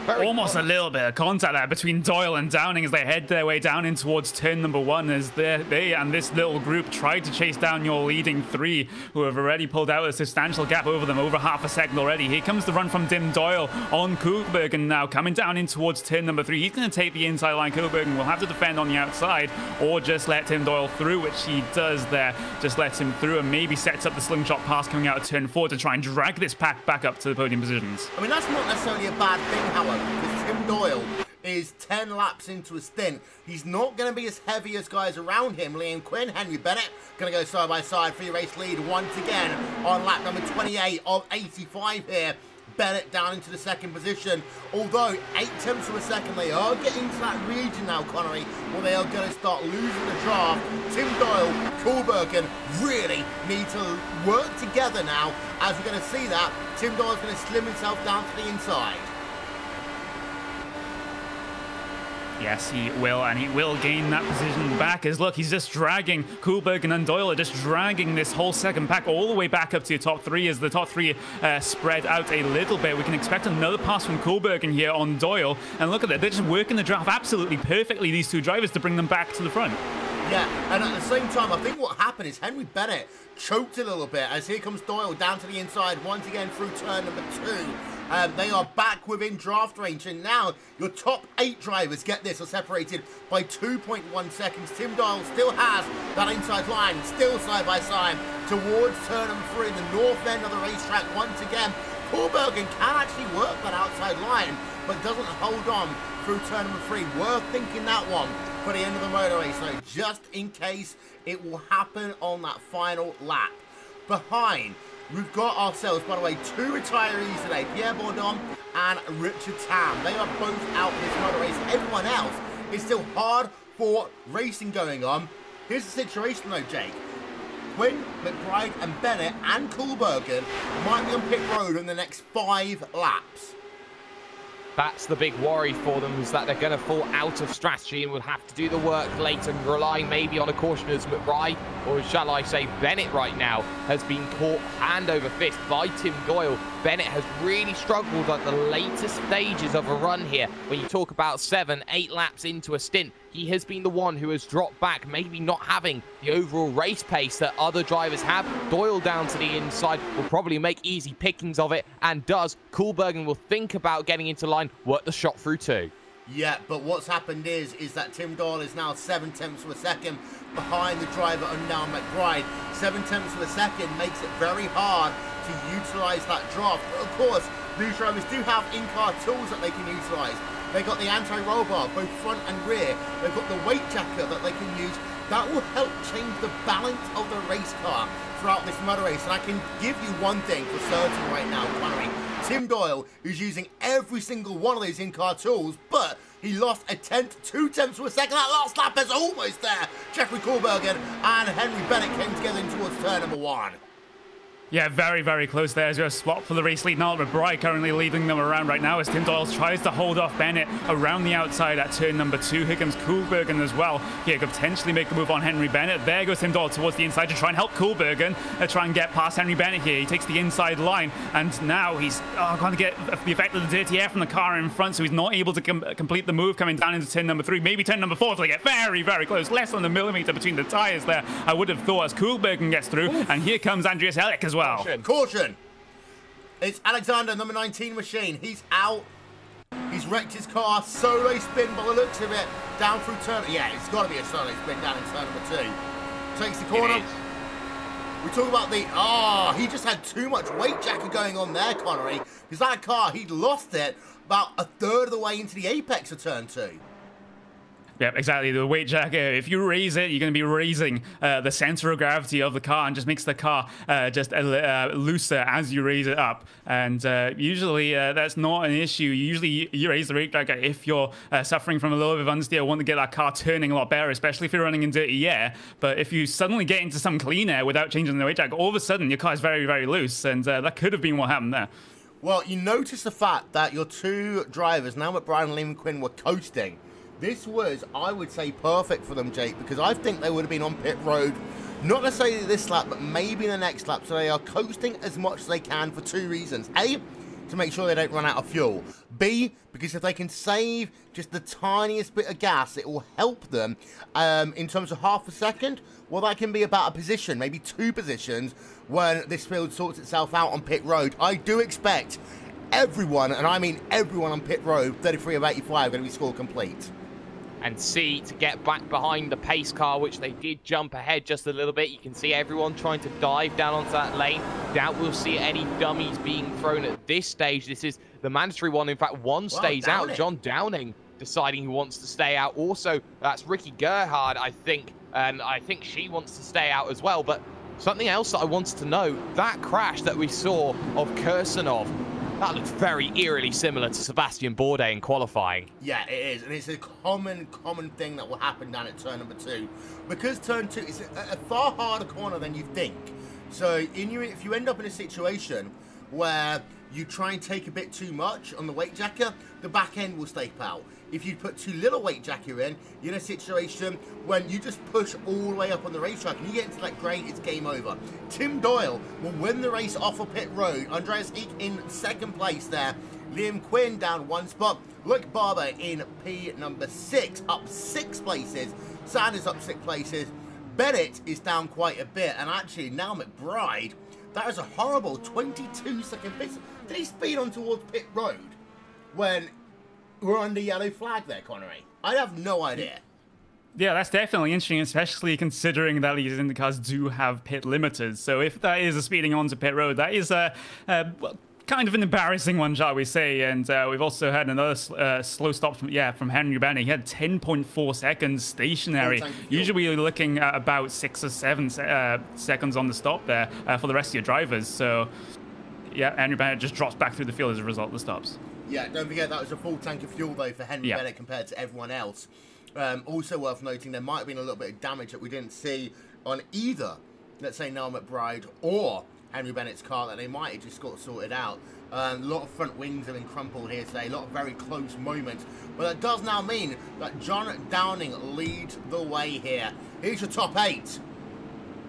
D: Almost a little bit of contact there between Doyle and Downing as they head their way down in towards turn number 1 as they and this little group tried to chase down your leading 3 who have already pulled out a substantial gap over them, over half a second already. Here comes the run from Dim Doyle on Koolbergen now, coming down in towards turn number 3. He's going to take the inside line. Koolbergen will have to defend on the outside or just let Tim Doyle through, which he does there. Just lets him through and maybe sets up the slingshot pass coming out of turn 4 to try and drag this pack back up to the podium positions.
B: I mean, that's not necessarily a bad thing, however, because Tim Doyle is 10 laps into a stint. He's not going to be as heavy as guys around him. Liam Quinn, Henry Bennett, going to go side by side for your race lead once again on lap number 28 of 85 here. Bennett down into the 2nd position. Although 0.8 of a second, they are getting into that region now, Connery, where they are going to start losing the draft. Tim Doyle, Koolbergen really need to work together now. As we're going to see that, Tim Doyle's going to slim himself down to the inside.
D: Yes, he will, and he will gain that position back as, look, he's just dragging Koolbergen and Doyle are just dragging this whole second pack all the way back up to your top 3 as the top 3 spread out a little bit. We can expect another pass from Koolbergen here on Doyle, and look at that, they're just working the draft absolutely perfectly, these 2 drivers, to bring them back to the front.
B: Yeah, and at the same time, I think what happened is Henry Bennett choked a little bit as here comes Doyle down to the inside once again through turn number 2. They are back within draft range, and now your top 8 drivers, get this, are separated by 2.1 seconds. Tim Doyle still has that inside line, still side by side towards turn number 3 in the north end of the racetrack once again. Koolbergen can actually work that outside line, but doesn't hold on through turn number 3. Worth thinking that one for the end of the motor race, so just in case it will happen on that final lap. Behind, we've got ourselves, by the way, 2 retirees today, Pierre Bourdon and Richard Tam. They are both out of this motor race. Everyone else is still hard for racing going on. Here's the situation though, Jake. Quinn, McBride and Bennett and Koolbergen might be on pit road in the next 5 laps.
C: That's the big worry for them, is that they're going to fall out of strategy and will have to do the work later, relying maybe on a caution as McBride, or shall I say Bennett right now, has been caught hand over fist by Tim Doyle. Bennett has really struggled at the latest stages of a run here. When you talk about 7, 8 laps into a stint, he has been the one who has dropped back, maybe not having the overall race pace that other drivers have. Doyle down to the inside will probably make easy pickings of it, and does. Koolbergen will think about getting into line, work the shot through 2.
B: Yeah, but what's happened is that Tim Doyle is now 7/10 of a second behind the driver on Now McBride. 7/10 of a second makes it very hard to utilise that draft. But of course, these drivers do have in-car tools that they can utilise. They got the anti-roll bar, both front and rear. They've got the weight jacket that they can use. That will help change the balance of the race car throughout this motor race. And I can give you one thing for certain right now, Connery. Tim Doyle is using every single one of these in-car tools, but he lost 2/10 of a second. That last lap is almost there. Jeffrey Kohlbergen and Henry Bennett came together in towards turn number 1.
D: Yeah, very, very close there. As a swap for the race lead. Now McBride currently leading them around right now as Tim Doyle tries to hold off Bennett around the outside at turn number 2. Here comes Kohlbergen as well. He could potentially make a move on Henry Bennett. There goes Tim Doyle towards the inside to try and help Kohlbergen try and get past Henry Bennett here. He takes the inside line, and now he's going to get the effect of the dirty air from the car in front, so he's not able to complete the move coming down into turn number 3, maybe turn number 4, so they get very, very close. Less than a millimeter between the tires there, I would have thought, as Kohlbergen gets through. Oof. And here comes Andreas Ellick as well.
B: Caution! It's Alexander, number 19 machine. He's out. He's wrecked his car. Solo spin by the looks of it. Down through turn. Yeah, it's got to be a solo spin down in turn number 2. Takes the corner. We talk about the... he just had too much weight jacket going on there, Connery. Because that car, he'd lost it about a third of the way into the apex of turn 2.
D: Yep, exactly. The weight jacket, if you raise it, you're going to be raising the center of gravity of the car, and just makes the car just looser as you raise it up. And usually that's not an issue. Usually you raise the weight jacket if you're suffering from a little bit of understeer, want to get that car turning a lot better, especially if you're running in dirty air. But if you suddenly get into some clean air without changing the weight jacket, all of a sudden your car is very, very loose, and that could have been what happened there.
B: Well, you notice the fact that your two drivers, now McBride and Liam Quinn, were coasting. This was, I would say, perfect for them, Jake, because I think they would have been on pit road, not necessarily this lap, but maybe the next lap. So they are coasting as much as they can for 2 reasons. A, to make sure they don't run out of fuel. B, because if they can save just the tiniest bit of gas, it will help them in terms of half a second. Well, that can be about a position, maybe 2 positions, when this field sorts itself out on pit road. I do expect everyone, and I mean everyone on pit road, 33 of 85, going to be score complete.
C: And C, to get back behind the pace car, which they did jump ahead just a little bit. You can see everyone trying to dive down onto that lane. Doubt we'll see any dummies being thrown at this stage. This is the mandatory one. In fact, one stays out. John Downing deciding he wants to stay out. Also, that's Ricky Gerhard, I think. And I think she wants to stay out as well. But something else that I wanted to know, that crash that we saw of Kirsanov, that looks very eerily similar to Sebastian Bourdais in qualifying.
B: Yeah, it is. And it's a common thing that will happen down at turn number 2. Because turn 2 is a far harder corner than you think. So if you end up in a situation where you try and take a bit too much on the weight jacker, the back end will stake out. If you put too little weight jacker in, you're in a situation when you just push all the way up on the racetrack and you get into that grade, it's game over. Tim Doyle will win the race off of pit road. Andreas Eek in 2nd place there. Liam Quinn down 1 spot. Luke Barber in P number 6, up 6 places. Sanders up 6 places. Bennett is down quite a bit. And actually, now McBride, that is a horrible 22-second pit. Did he speed on towards pit road when we're under yellow flag there, Connery? I have no idea.
D: Yeah, that's definitely interesting, especially considering that these IndyCars do have pit limiters. So if that is a speeding onto pit road, that is well, kind of an embarrassing one, shall we say. And we've also had another slow stop from Henry Bennett. He had 10.4 seconds stationary. Usually we're looking at about 6 or 7 seconds on the stop there for the rest of your drivers. So yeah, Henry Bennett just drops back through the field as a result of the stops.
B: Yeah, don't forget that was a full tank of fuel, though, for Henry Bennett compared to everyone else. Also worth noting, there might have been a little bit of damage that we didn't see on either, let's say, Noel McBride or Henry Bennett's car that they might have just got sorted out. A lot of front wings have been crumpled here today, a lot of very close moments. But that does now mean that John Downing leads the way here. Here's your top 8.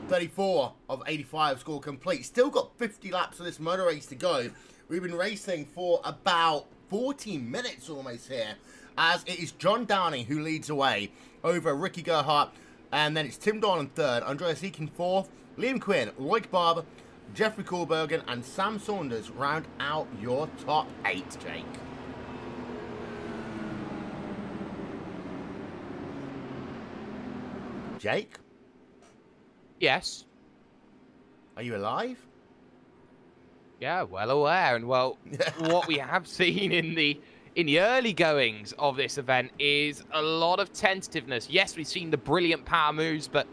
B: 34 of 85 score complete. Still got 50 laps of this motor race to go. We've been racing for about 14 minutes almost here, as it is John Downing who leads away over Ricky Gerhart, and then it's Tim Doyle in 3rd, Andreas Eek in 4th, Liam Quinn, Loic Barber, Jeffrey Kohlbergen, and Sam Saunders round out your top 8, Jake. Jake?
C: Yes.
B: Are you alive?
C: Yeah, well aware. And well, what we have seen in the early goings of this event is a lot of tentativeness. Yes, we've seen the brilliant power moves, but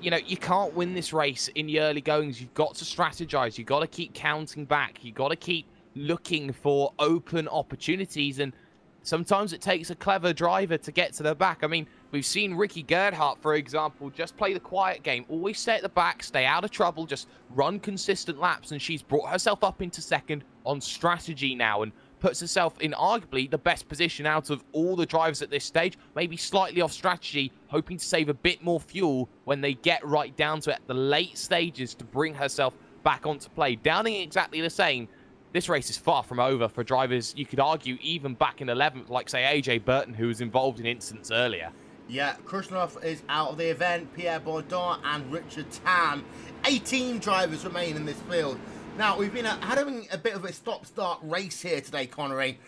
C: you know, you can't win this race in the early goings. You've got to strategize. You've got to keep counting back. You've got to keep looking for open opportunities. And sometimes it takes a clever driver to get to the back. I mean, we've seen Ricky Gerhardt, for example, just play the quiet game. Always stay at the back, stay out of trouble, just run consistent laps. And she's brought herself up into second on strategy now and puts herself in arguably the best position out of all the drivers at this stage, maybe slightly off strategy, hoping to save a bit more fuel when they get right down to it at the late stages to bring herself back onto play. Downing exactly the same. This race is far from over for drivers, you could argue, even back in 11th, like, say, AJ Burton, who was involved in incidents earlier. Yeah,
B: Khrushchev is out of the event, Pierre Bourdon and Richard Tam. 18 drivers remain in this field. Now, we've been having a bit of a stop-start race here today, Connery.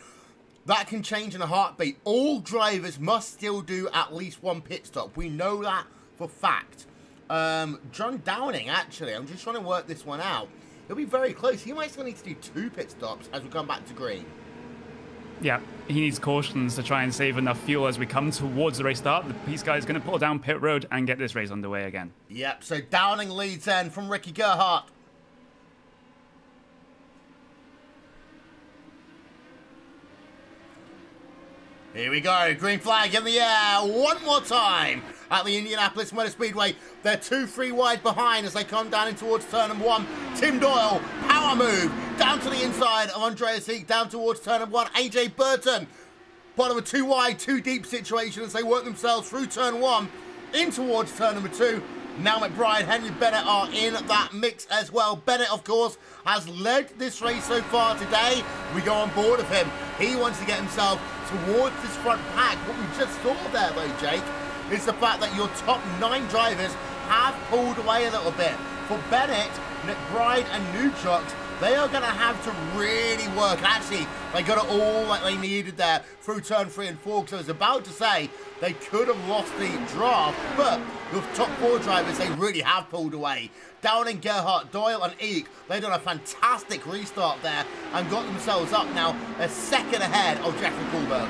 B: That can change in a heartbeat. All drivers must still do at least one pit stop. We know that for fact. John Downing, actually, I'm just trying to work this one out. He'll be very close. He might still need to do 2 pit stops as we come back to green.
D: Yeah, he needs cautions to try and save enough fuel as we come towards the race start. The Peace guy is going to pull down pit road and get this race underway again.
B: Yep, so Downing leads then from Ricky Gerhardt. Here we go, green flag in the air one more time at the Indianapolis Motor Speedway. They're 2-3 wide behind as they come down in towards turn number 1. Tim Doyle, power move, down to the inside of Andreas Heek, down towards turn number 1. AJ Burton, part of a 2 wide, 2 deep situation as they work themselves through turn 1, in towards turn number 2. Now McBride, Henry Bennett are in that mix as well. Bennett, of course, has led this race so far today. We go on board of him. He wants to get himself towards this front pack. What we just saw there, though, Jake, is the fact that your top 9 drivers have pulled away a little bit. For Bennett, McBride, and Newchuk, they are going to have to really work. And actually, they got it all that they needed there through turn 3 and 4. Because I was about to say they could have lost the draft, but the top 4 drivers, they really have pulled away. Downing, Gerhardt, Doyle, and Eek, they've done a fantastic restart there and got themselves up now a second ahead of Jeffrey Koolbergen.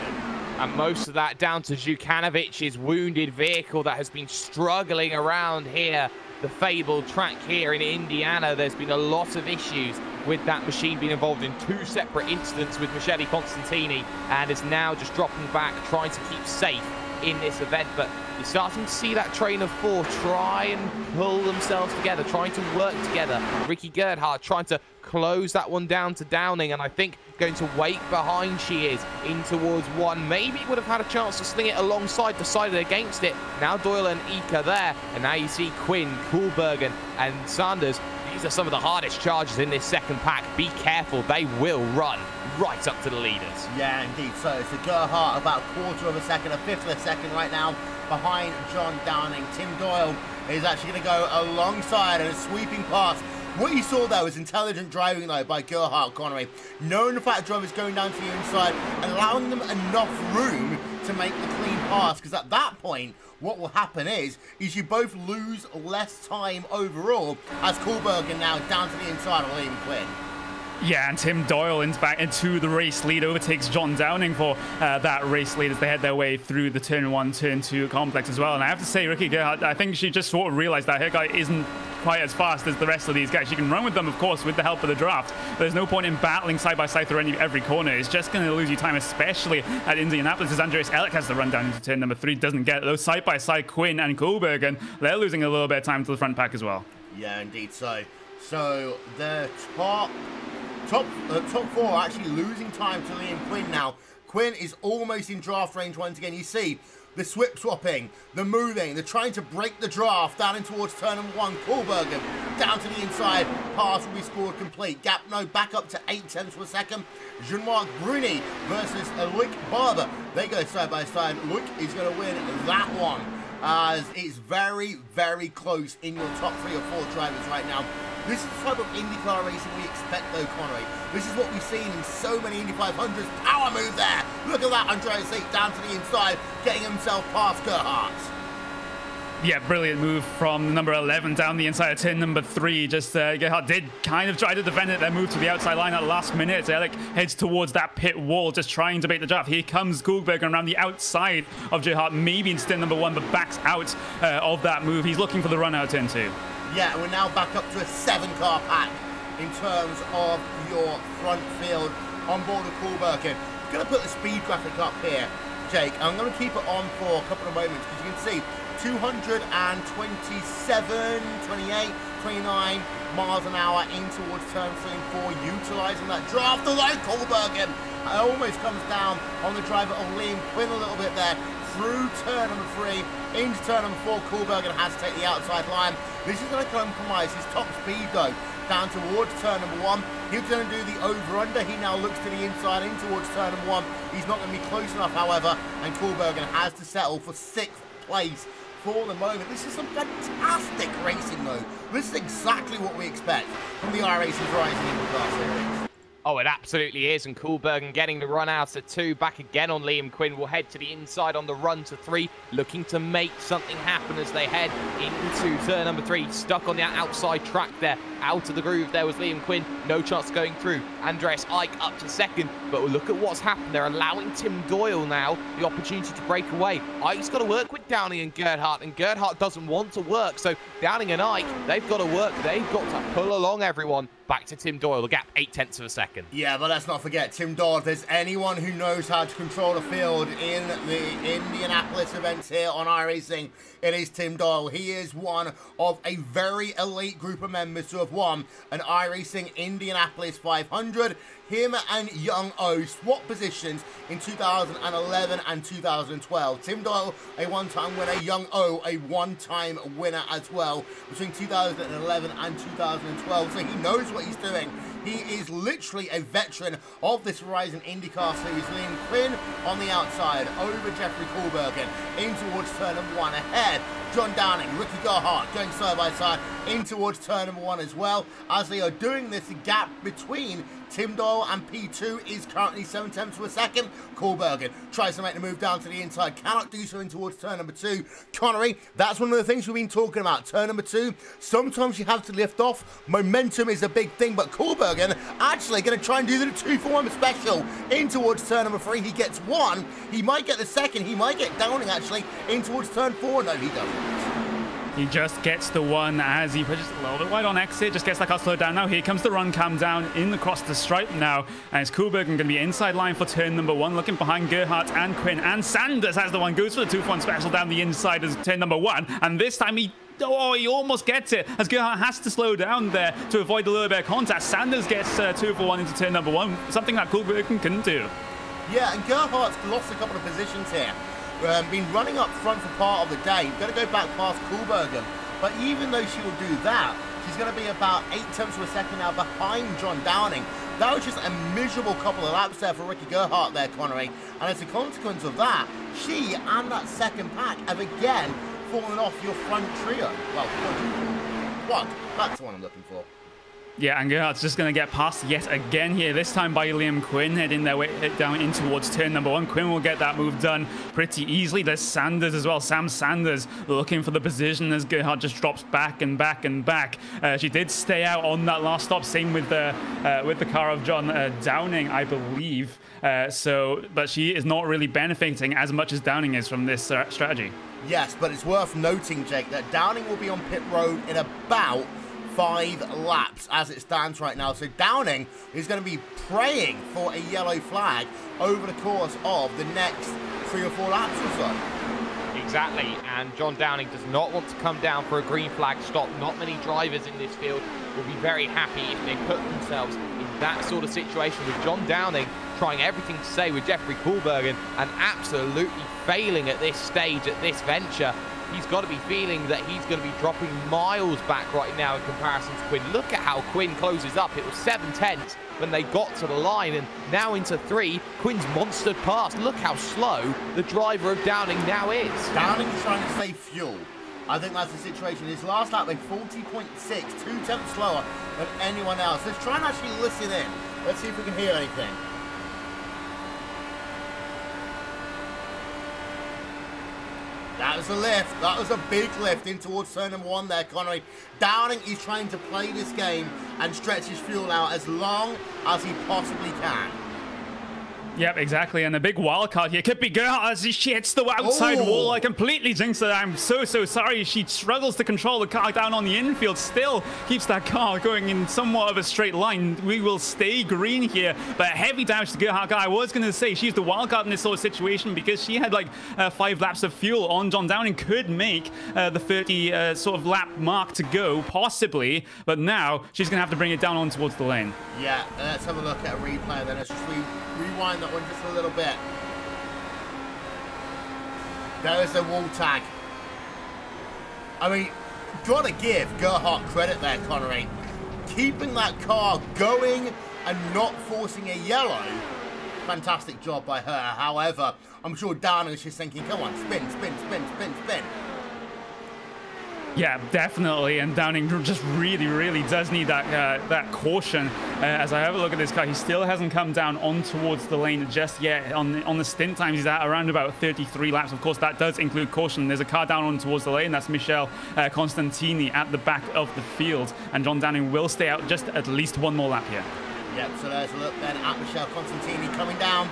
C: And most of that down to Zhukanovich's wounded vehicle that has been struggling around here. The fabled track here in Indiana, there's been a lot of issues with that machine being involved in 2 separate incidents with Michele Constantini, and is now just dropping back, trying to keep safe in this event. But you're starting to see that train of 4 try and pull themselves together, trying to work together. Ricky Gerhardt trying to close that one down to Downing, and I think going to wake behind she is in towards 1. Maybe would have had a chance to sling it alongside, decided against it. Now Doyle and Ika there, and now you see Quinn, Koolbergen, and Sanders. These are some of the hardest charges in this second pack. Be careful, they will run right up to the leaders.
B: Yeah, indeed so. So Gerhardt about a quarter of a second, a fifth of a second right now behind John Downing. Tim Doyle is actually going to go alongside and sweeping past. What you saw there was intelligent driving, though, by Gerhardt, Connery. Knowing the fact the driver's going down to the inside, allowing them enough room to make the clean pass. Because at that point, what will happen is you both lose less time overall, as Koolbergen now down to the inside of Liam Quinn.
D: Yeah, and Tim Doyle back into the race lead, overtakes John Downing for that race lead as they head their way through the turn 1, turn 2 complex as well. And I have to say, Ricky Gerhardt, I think she just sort of realized that her guy isn't quite as fast as the rest of these guys. She can run with them, of course, with the help of the draft. But there's no point in battling side by side through every corner. It's just going to lose you time, especially at Indianapolis, as Andreas Ellick has to run down into turn number 3, doesn't get it. Those side by side, Quinn and Koolbergen, they're losing a little bit of time to the front pack as well.
B: Yeah, indeed so. So the top 4 are actually losing time to Liam Quinn now. Quinn is almost in draft range once again. You see the swip swapping, the moving, they're trying to break the draft down in towards turn number 1. Koolbergen down to the inside, pass will be scored complete. Gap no back up to 0.8 of a second. Jean-Marc Bruni versus Luc Barber. They go side by side. Luc is going to win that one, as it's very, very close in your top 3 or 4 drivers right now. This is the type of IndyCar racing we expect, though, Connery. This is what we've seen in so many Indy 500s. Power move there. Look at that, Andreas Heek down to the inside, getting himself past Gerhardt.
D: Yeah, brilliant move from number 11 down the inside of turn number 3. Just Gerhardt did kind of try to defend it, then move to the outside line at the last minute. Alec heads towards that pit wall, just trying to bait the draft. Here comes Kuhlberger around the outside of Gerhardt, maybe in turn number 1, but backs out of that move. He's looking for the run out of turn 2.
B: Yeah, we're now back up to a 7-car pack in terms of your front field on board of Kuhlberger. I'm going to put the speed graphic up here, Jake. I'm going to keep it on for a couple of moments because you can see 227, 28, 29 miles an hour in towards turn 3 and 4, utilising that draft. Although Kuhlberger almost comes down on the driver of Liam Quinn a little bit there through turn number 3 into turn number 4. Kuhlberger has to take the outside line. This is going to compromise his top speed though down towards turn number 1. He's going to do the over-under. He now looks to the inside in towards turn number 1. He's not going to be close enough, however, and Kuhlberger has to settle for 6th place for the moment. This is some fantastic racing though. This is exactly what we expect from the iRacing Verizon IndyCar Series.
C: Oh, it absolutely is, and Kuhlberger getting the run out of 2, back again on Liam Quinn. Will head to the inside on the run to 3, looking to make something happen as they head into turn number 3. Stuck on the outside track there, out of the groove there was Liam Quinn. No chance going through. Andreas Ike up to 2nd, but look at what's happened. They're allowing Tim Doyle now the opportunity to break away. Ike's got to work with Downing and Gerhardt doesn't want to work, so Downing and Ike, they've got to work. They've got to pull along everyone. Back to Tim Doyle, the gap 0.8 of a second.
B: Yeah, but let's not forget Tim Doyle. If there's anyone who knows how to control the field in the Indianapolis events here on iRacing, it is Tim Doyle. He is one of a very elite group of members who have won an iRacing Indianapolis 500. Him and Young O swapped positions in 2011 and 2012. Tim Doyle, a one-time winner. Young O, a one-time winner as well between 2011 and 2012. So he knows what he's doing. He is literally a veteran of this Verizon IndyCar Series. Liam Quinn on the outside over Jeffrey Kuhlberger in towards turn number 1 ahead. John Downing, Ricky Gerhardt going side by side in towards turn number 1 as well. As they are doing this, the gap between Tim Doyle and P2 is currently 0.7 of a second. Kuhlberger tries to make the move down to the inside, cannot do so in towards turn number 2. Connery, that's one of the things we've been talking about. Turn number 2, sometimes you have to lift off. Momentum is a big thing, but Kuhlberger actually going to try and do the 2-for-1 special in towards turn number 3. He gets 1. He might get the 2nd. He might get Downing actually in towards turn 4. No, he doesn't.
D: He just gets the 1 as he pushes a little bit wide on exit. Just gets that car slowed down now. Here comes the run cam down in across the stripe now. And it's Kuhlberger going to be inside line for turn number 1. Looking behind Gerhardt and Quinn. And Sanders has the 1. Goes for the 2-for-1 special down the inside as turn number 1. And this time he almost gets it as Gerhardt has to slow down there to avoid a little bit of contact. Sanders gets 2-for-1 into turn number 1. Something that Kuhlberger couldn't do.
B: Yeah, and Gerhardt's lost a couple of positions here. Been running up front for part of the day. You've got to go back past Kuhlberger. But even though she will do that, she's going to be about 0.8 of a second now behind John Downing. That was just a miserable couple of laps there for Ricky Gerhardt there, Connery. And as a consequence of that, she and that second pack have again fallen off your front trio. Well, what? That's the one I'm looking for.
D: Yeah, and Gerhardt's just going to get passed yet again here, this time by Liam Quinn, heading their way down in towards turn number 1. Quinn will get that move done pretty easily. There's Sanders as well. Sam Sanders looking for the position as Gerhardt just drops back and back and back. She did stay out on that last stop. Same with the car of John Downing, I believe. But she is not really benefiting as much as Downing is from this strategy.
B: Yes, but it's worth noting, Jake, that Downing will be on pit road in about 5 laps as it stands right now. So Downing is going to be praying for a yellow flag over the course of the next 3 or 4 laps or so.
C: Exactly, and John Downing does not want to come down for a green flag stop. Not many drivers in this field will be very happy if they put themselves in that sort of situation, with John Downing trying everything to say with Jeffrey Kuhlberger and absolutely failing at this stage, at this venture. He's got to be feeling that he's going to be dropping miles back right now in comparison to Quinn. Look at how Quinn closes up. It was 7/10 when they got to the line, and now into 3. Quinn's monstered past. Look how slow the driver of Downing now is.
B: Downing's trying to save fuel. I think that's the situation. His last lap with 40.6, 2/10 slower than anyone else. Let's try and actually listen in. Let's see if we can hear anything. That was a lift. That was a big lift in towards turn number 1 there, Connery. Downing is trying to play this game and stretch his fuel out as long as he possibly can.
D: Yep, exactly. And the big wild card here could be Gerhardt as she hits the outside wall. I completely jinxed it. I'm so sorry. She struggles to control the car down on the infield. Still keeps that car going in somewhat of a straight line. We will stay green here. But heavy damage to Gerhardt. I was going to say she's the wild card in this sort of situation because she had like 5 laps of fuel on John Downing. Could make the 30 sort of lap mark to go, possibly. But now she's going to have to bring it down on towards the lane.
B: Yeah, let's have a look at a replay then. Let's just rewind that one just a little bit. There is the wall tag. I mean, gotta give Gerhardt credit there, Connery. Keeping that car going and not forcing a yellow. Fantastic job by her. However, I'm sure Downing is just thinking, come on, spin, spin, spin, spin, spin.
D: Yeah, definitely, and Downing just really does need that that caution. As I have a look at this car, he still hasn't come down on towards the lane just yet. On the stint times, he's at around about 33 laps. Of course, that does include caution. There's a car down on towards the lane. That's Michele Constantini at the back of the field, and John Downing will stay out just at least one more lap here.
B: Yep, so there's a look then at Michele Constantini coming down,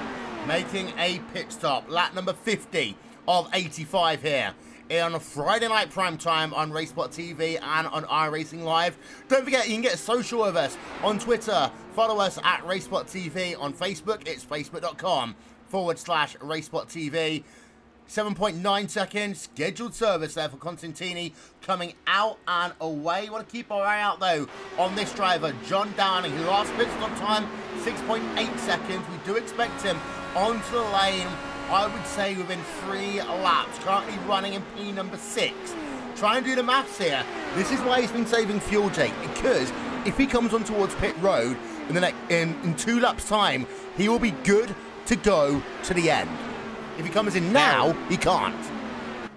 B: making a pit stop. Lap number 50 of 85 here. On a Friday night prime time on Racebot TV and on iRacing Live. Don't forget, you can get social with us on Twitter. Follow us at Racebot TV. On Facebook, it's facebook.com/Racebot TV. 7.9 seconds scheduled service there for Constantini coming out and away. You want to keep our eye out though on this driver, John Downing, who last pit stop time 6.8 seconds. We do expect him onto the lane, I would say within 3 laps, currently running in P number 6. Try and do the maths here. This is why he's been saving fuel, Jake, because if he comes on towards pit road in 2 laps time, he will be good to go to the end. If he comes in now, he can't.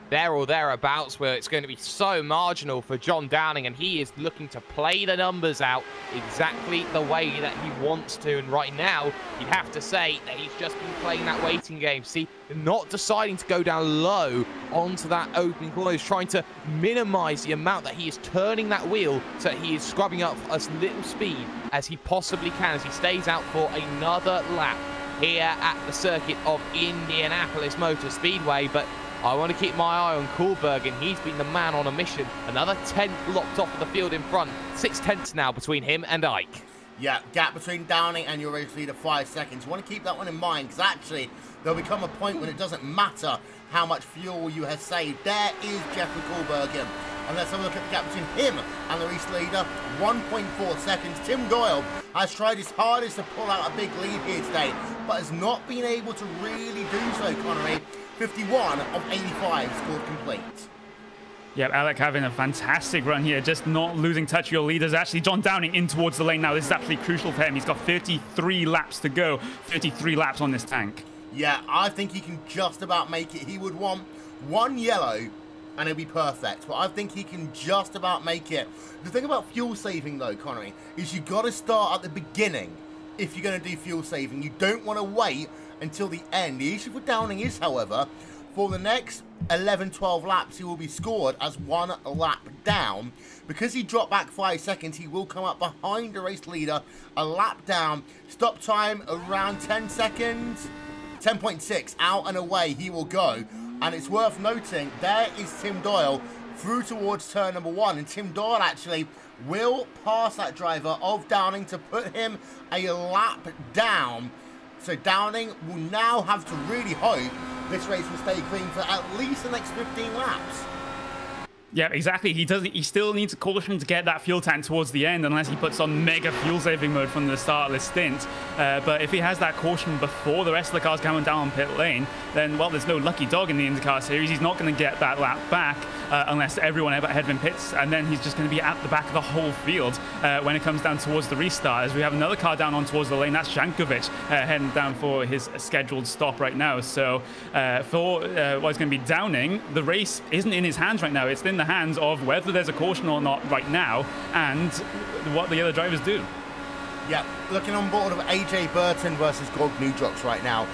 C: There or thereabouts, where it's going to be so marginal for John Downing, and he is looking to play the numbers out exactly the way that he wants to. And right now, you'd have to say that he's just been playing that waiting game. See, not deciding to go down low onto that opening corner. He's trying to minimize the amount that he is turning that wheel so that he is scrubbing up as little speed as he possibly can as he stays out for another lap here at the circuit of Indianapolis Motor Speedway. But I want to keep my eye on Kohlberg, and he's been the man on a mission. Another 10th locked off of the field in front. 6 tenths now between him and Ike.
B: Yeah, gap between Downing and your race leader, 5 seconds. You want to keep that one in mind, because actually there'll become a point when it doesn't matter how much fuel you have saved. There is Jeffrey Kohlberg in. And let's have a look at the gap between him and the race leader, 1.4 seconds. Tim Doyle has tried his hardest to pull out a big lead here today, but has not been able to really do so, Connery. 51 of 85 scored complete.
D: Yep, Alec having a fantastic run here, just not losing touch of your leaders. Actually, John Downing in towards the lane now. This is absolutely crucial for him. He's got 33 laps to go, 33 laps on this tank.
B: Yeah, I think he can just about make it. He would want 1 yellow and it'll be perfect, but I think he can just about make it. The thing about fuel saving though, Connery, is you got to start at the beginning if you're going to do fuel saving. You don't want to wait until the end. The issue for Downing is, however, for the next 11-12 laps, he will be scored as 1 lap down. Because he dropped back 5 seconds, he will come up behind the race leader, a lap down. Stop time around 10 seconds. 10.6, out and away he will go. And it's worth noting, there is Tim Doyle through towards turn number 1. And Tim Doyle actually will pass that driver of Downing to put him a lap down. So Downing will now have to really hope this race will stay clean for at least the next 15 laps.
D: Yeah, exactly. He still needs a caution to get that fuel tank towards the end, unless he puts on mega fuel saving mode from the start of the stint. But if he has that caution before the rest of the cars coming down on pit lane, then, well, there's no lucky dog in the IndyCar Series. He's not going to get that lap back unless everyone ahead of him pits, and then he's just going to be at the back of the whole field when it comes down towards the restart. As we have another car down on towards the lane, that's Jankovic heading down for his scheduled stop right now. So for what's going to be Downing, the race isn't in his hands right now. It's in the hands of whether there's a caution or not right now and what the other drivers do.
B: Yeah, looking on board of AJ Burton versus Greg Newdrox right now.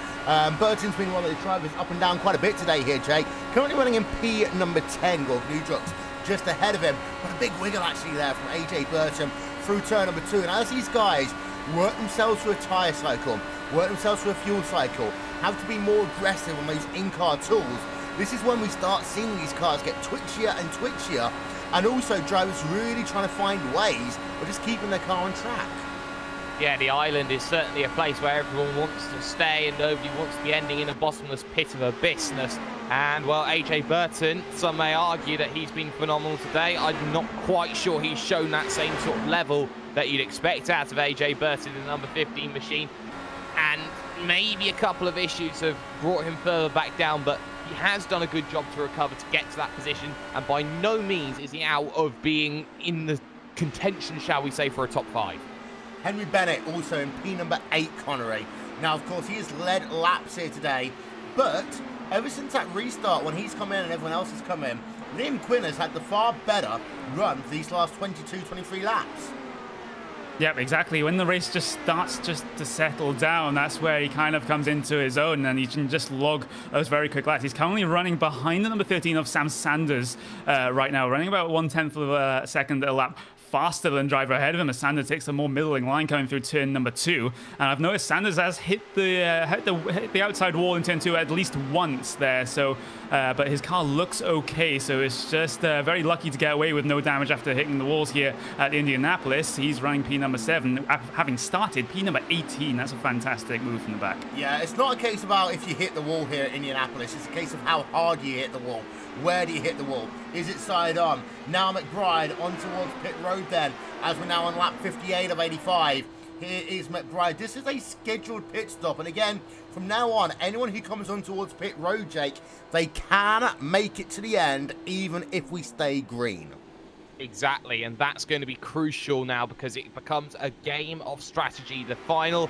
B: Burton's been one of the drivers up and down quite a bit today here, Jay. Currently running in P number 10, Gordon Newdruck's just ahead of him. But a big wiggle actually there from AJ Burton through turn number 2. And as these guys work themselves through a tyre cycle, work themselves through a fuel cycle, have to be more aggressive on those in-car tools, this is when we start seeing these cars get twitchier and twitchier, and also drivers really trying to find ways of just keeping their car on track.
C: Yeah, the island is certainly a place where everyone wants to stay and nobody wants to be ending in a bottomless pit of abyssness. And, well, AJ Burton, some may argue that he's been phenomenal today. I'm not quite sure he's shown that same sort of level that you'd expect out of AJ Burton in the number 15 machine. And maybe a couple of issues have brought him further back down, but he has done a good job to recover to get to that position. And by no means is he out of being in the contention, shall we say, for a top 5.
B: Henry Bennett also in P number 8, Connery. Now, of course, he has led laps here today, but ever since that restart, when he's come in and everyone else has come in, Liam Quinn has had the far better run for these last 22, 23 laps.
D: Yep, exactly. When the race just starts just to settle down, that's where he kind of comes into his own and he can just log those very quick laps. He's currently running behind the number 13 of Sam Sanders right now, running about 1/10 of a second a lap faster than driver ahead of him as Sanders takes a more middling line coming through turn number 2. And I've noticed Sanders has hit the outside wall in turn 2 at least once there. So, but his car looks okay. So it's just very lucky to get away with no damage after hitting the walls here at Indianapolis. He's running P number 7, having started P number 18. That's a fantastic move from the back.
B: Yeah, it's not a case about if you hit the wall here at Indianapolis. It's a case of how hard you hit the wall. Where do you hit the wall? Is it side on? Now McBride on towards pit road then, as we're now on lap 58 of 85. Here is McBride. This is a scheduled pit stop, and again, from now on, anyone who comes on towards pit road, Jake, they can make it to the end, even if we stay green.
C: Exactly, and that's going to be crucial now because it becomes a game of strategy. The final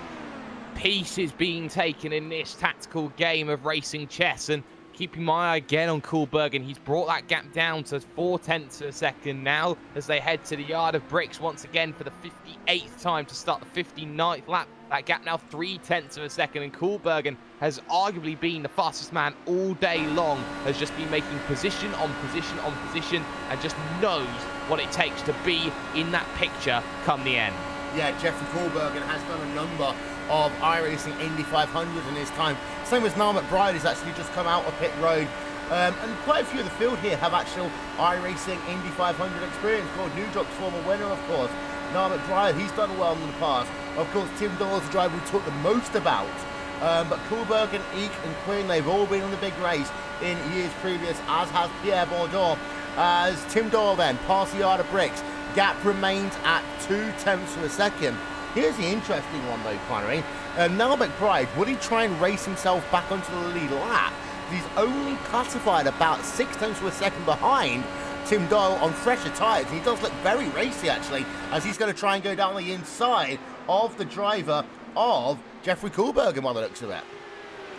C: piece is being taken in this tactical game of racing chess, and keeping my eye again on Koolbergen. He's brought that gap down to 0.4 of a second now as they head to the yard of bricks once again for the 58th time to start the 59th lap. That gap now 0.3 of a second, and Koolbergen has arguably been the fastest man all day long, has just been making position on position on position and just knows what it takes to be in that picture come the end.
B: Yeah, Jeffrey Koolbergen has done a number of iRacing Indy 500 in his time. Same as Niall McBride has actually just come out of pit road. And quite a few of the field here have actual iRacing Indy 500 experience. Gordon Newdruck's former winner, of course. Niall McBride, he's done well in the past. Of course, Tim Doyle's the driver we talk the most about. But Koolbergen, Eek and Quinn, they've all been on the big race in years previous, as has Pierre Bourdon. As Tim Doyle then passed the yard of bricks, gap remains at 0.2 of a second. Here's the interesting one though, Connery. Niall McBride, would he try and race himself back onto the lead lap? He's only classified about 0.6 of a second behind Tim Doyle on fresher tyres. He does look very racy actually, as he's going to try and go down the inside of the driver of Jeffrey Koolbergen by the looks of it.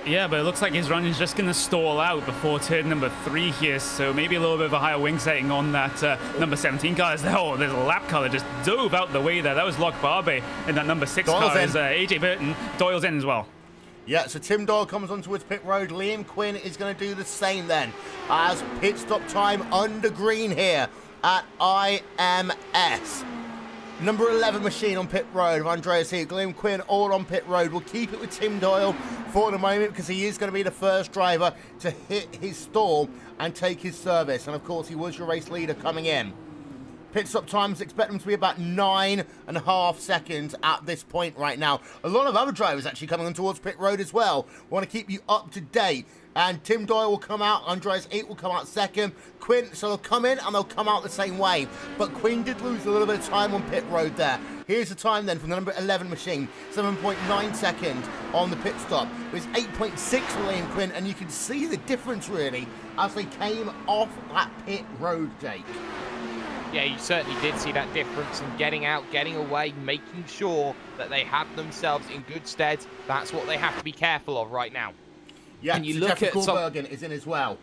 D: Yeah, but it looks like his run is just going to stall out before turn number 3 here, so maybe a little bit of a higher wing setting on that number 17 car. Oh, there's a lap car that just dove out the way there. That was Locke Barbe in that number 6 car. Is AJ Burton. Doyle's in as well.
B: Yeah, so Tim Doyle comes onto his pit road. Liam Quinn is going to do the same then, as pit stop time under green here at IMS. Number 11 machine on pit road of Andreas Heat. Liam Quinn all on pit road. We'll keep it with Tim Doyle for the moment because he is going to be the first driver to hit his stall and take his service. And of course, he was your race leader coming in. Pit stop times, expect them to be about 9.5 seconds at this point right now. A lot of other drivers actually coming on towards pit road as well. We want to keep you up to date. And Tim Doyle will come out, Andreas Eat will come out second. Quinn, so they'll come in and they'll come out the same way. But Quinn did lose a little bit of time on pit road there. Here's the time then from the number 11 machine. 7.9 seconds on the pit stop. It was 8.6 for Liam Quinn, and you can see the difference really as they came off that pit road, Jake.
C: Yeah, you certainly did see that difference in getting out, getting away, making sure that they have themselves in good stead. That's what they have to be careful of right now.
B: Yeah,
C: and you
B: so
C: look
B: Jeffrey
C: at
B: Koolbergen is in as well.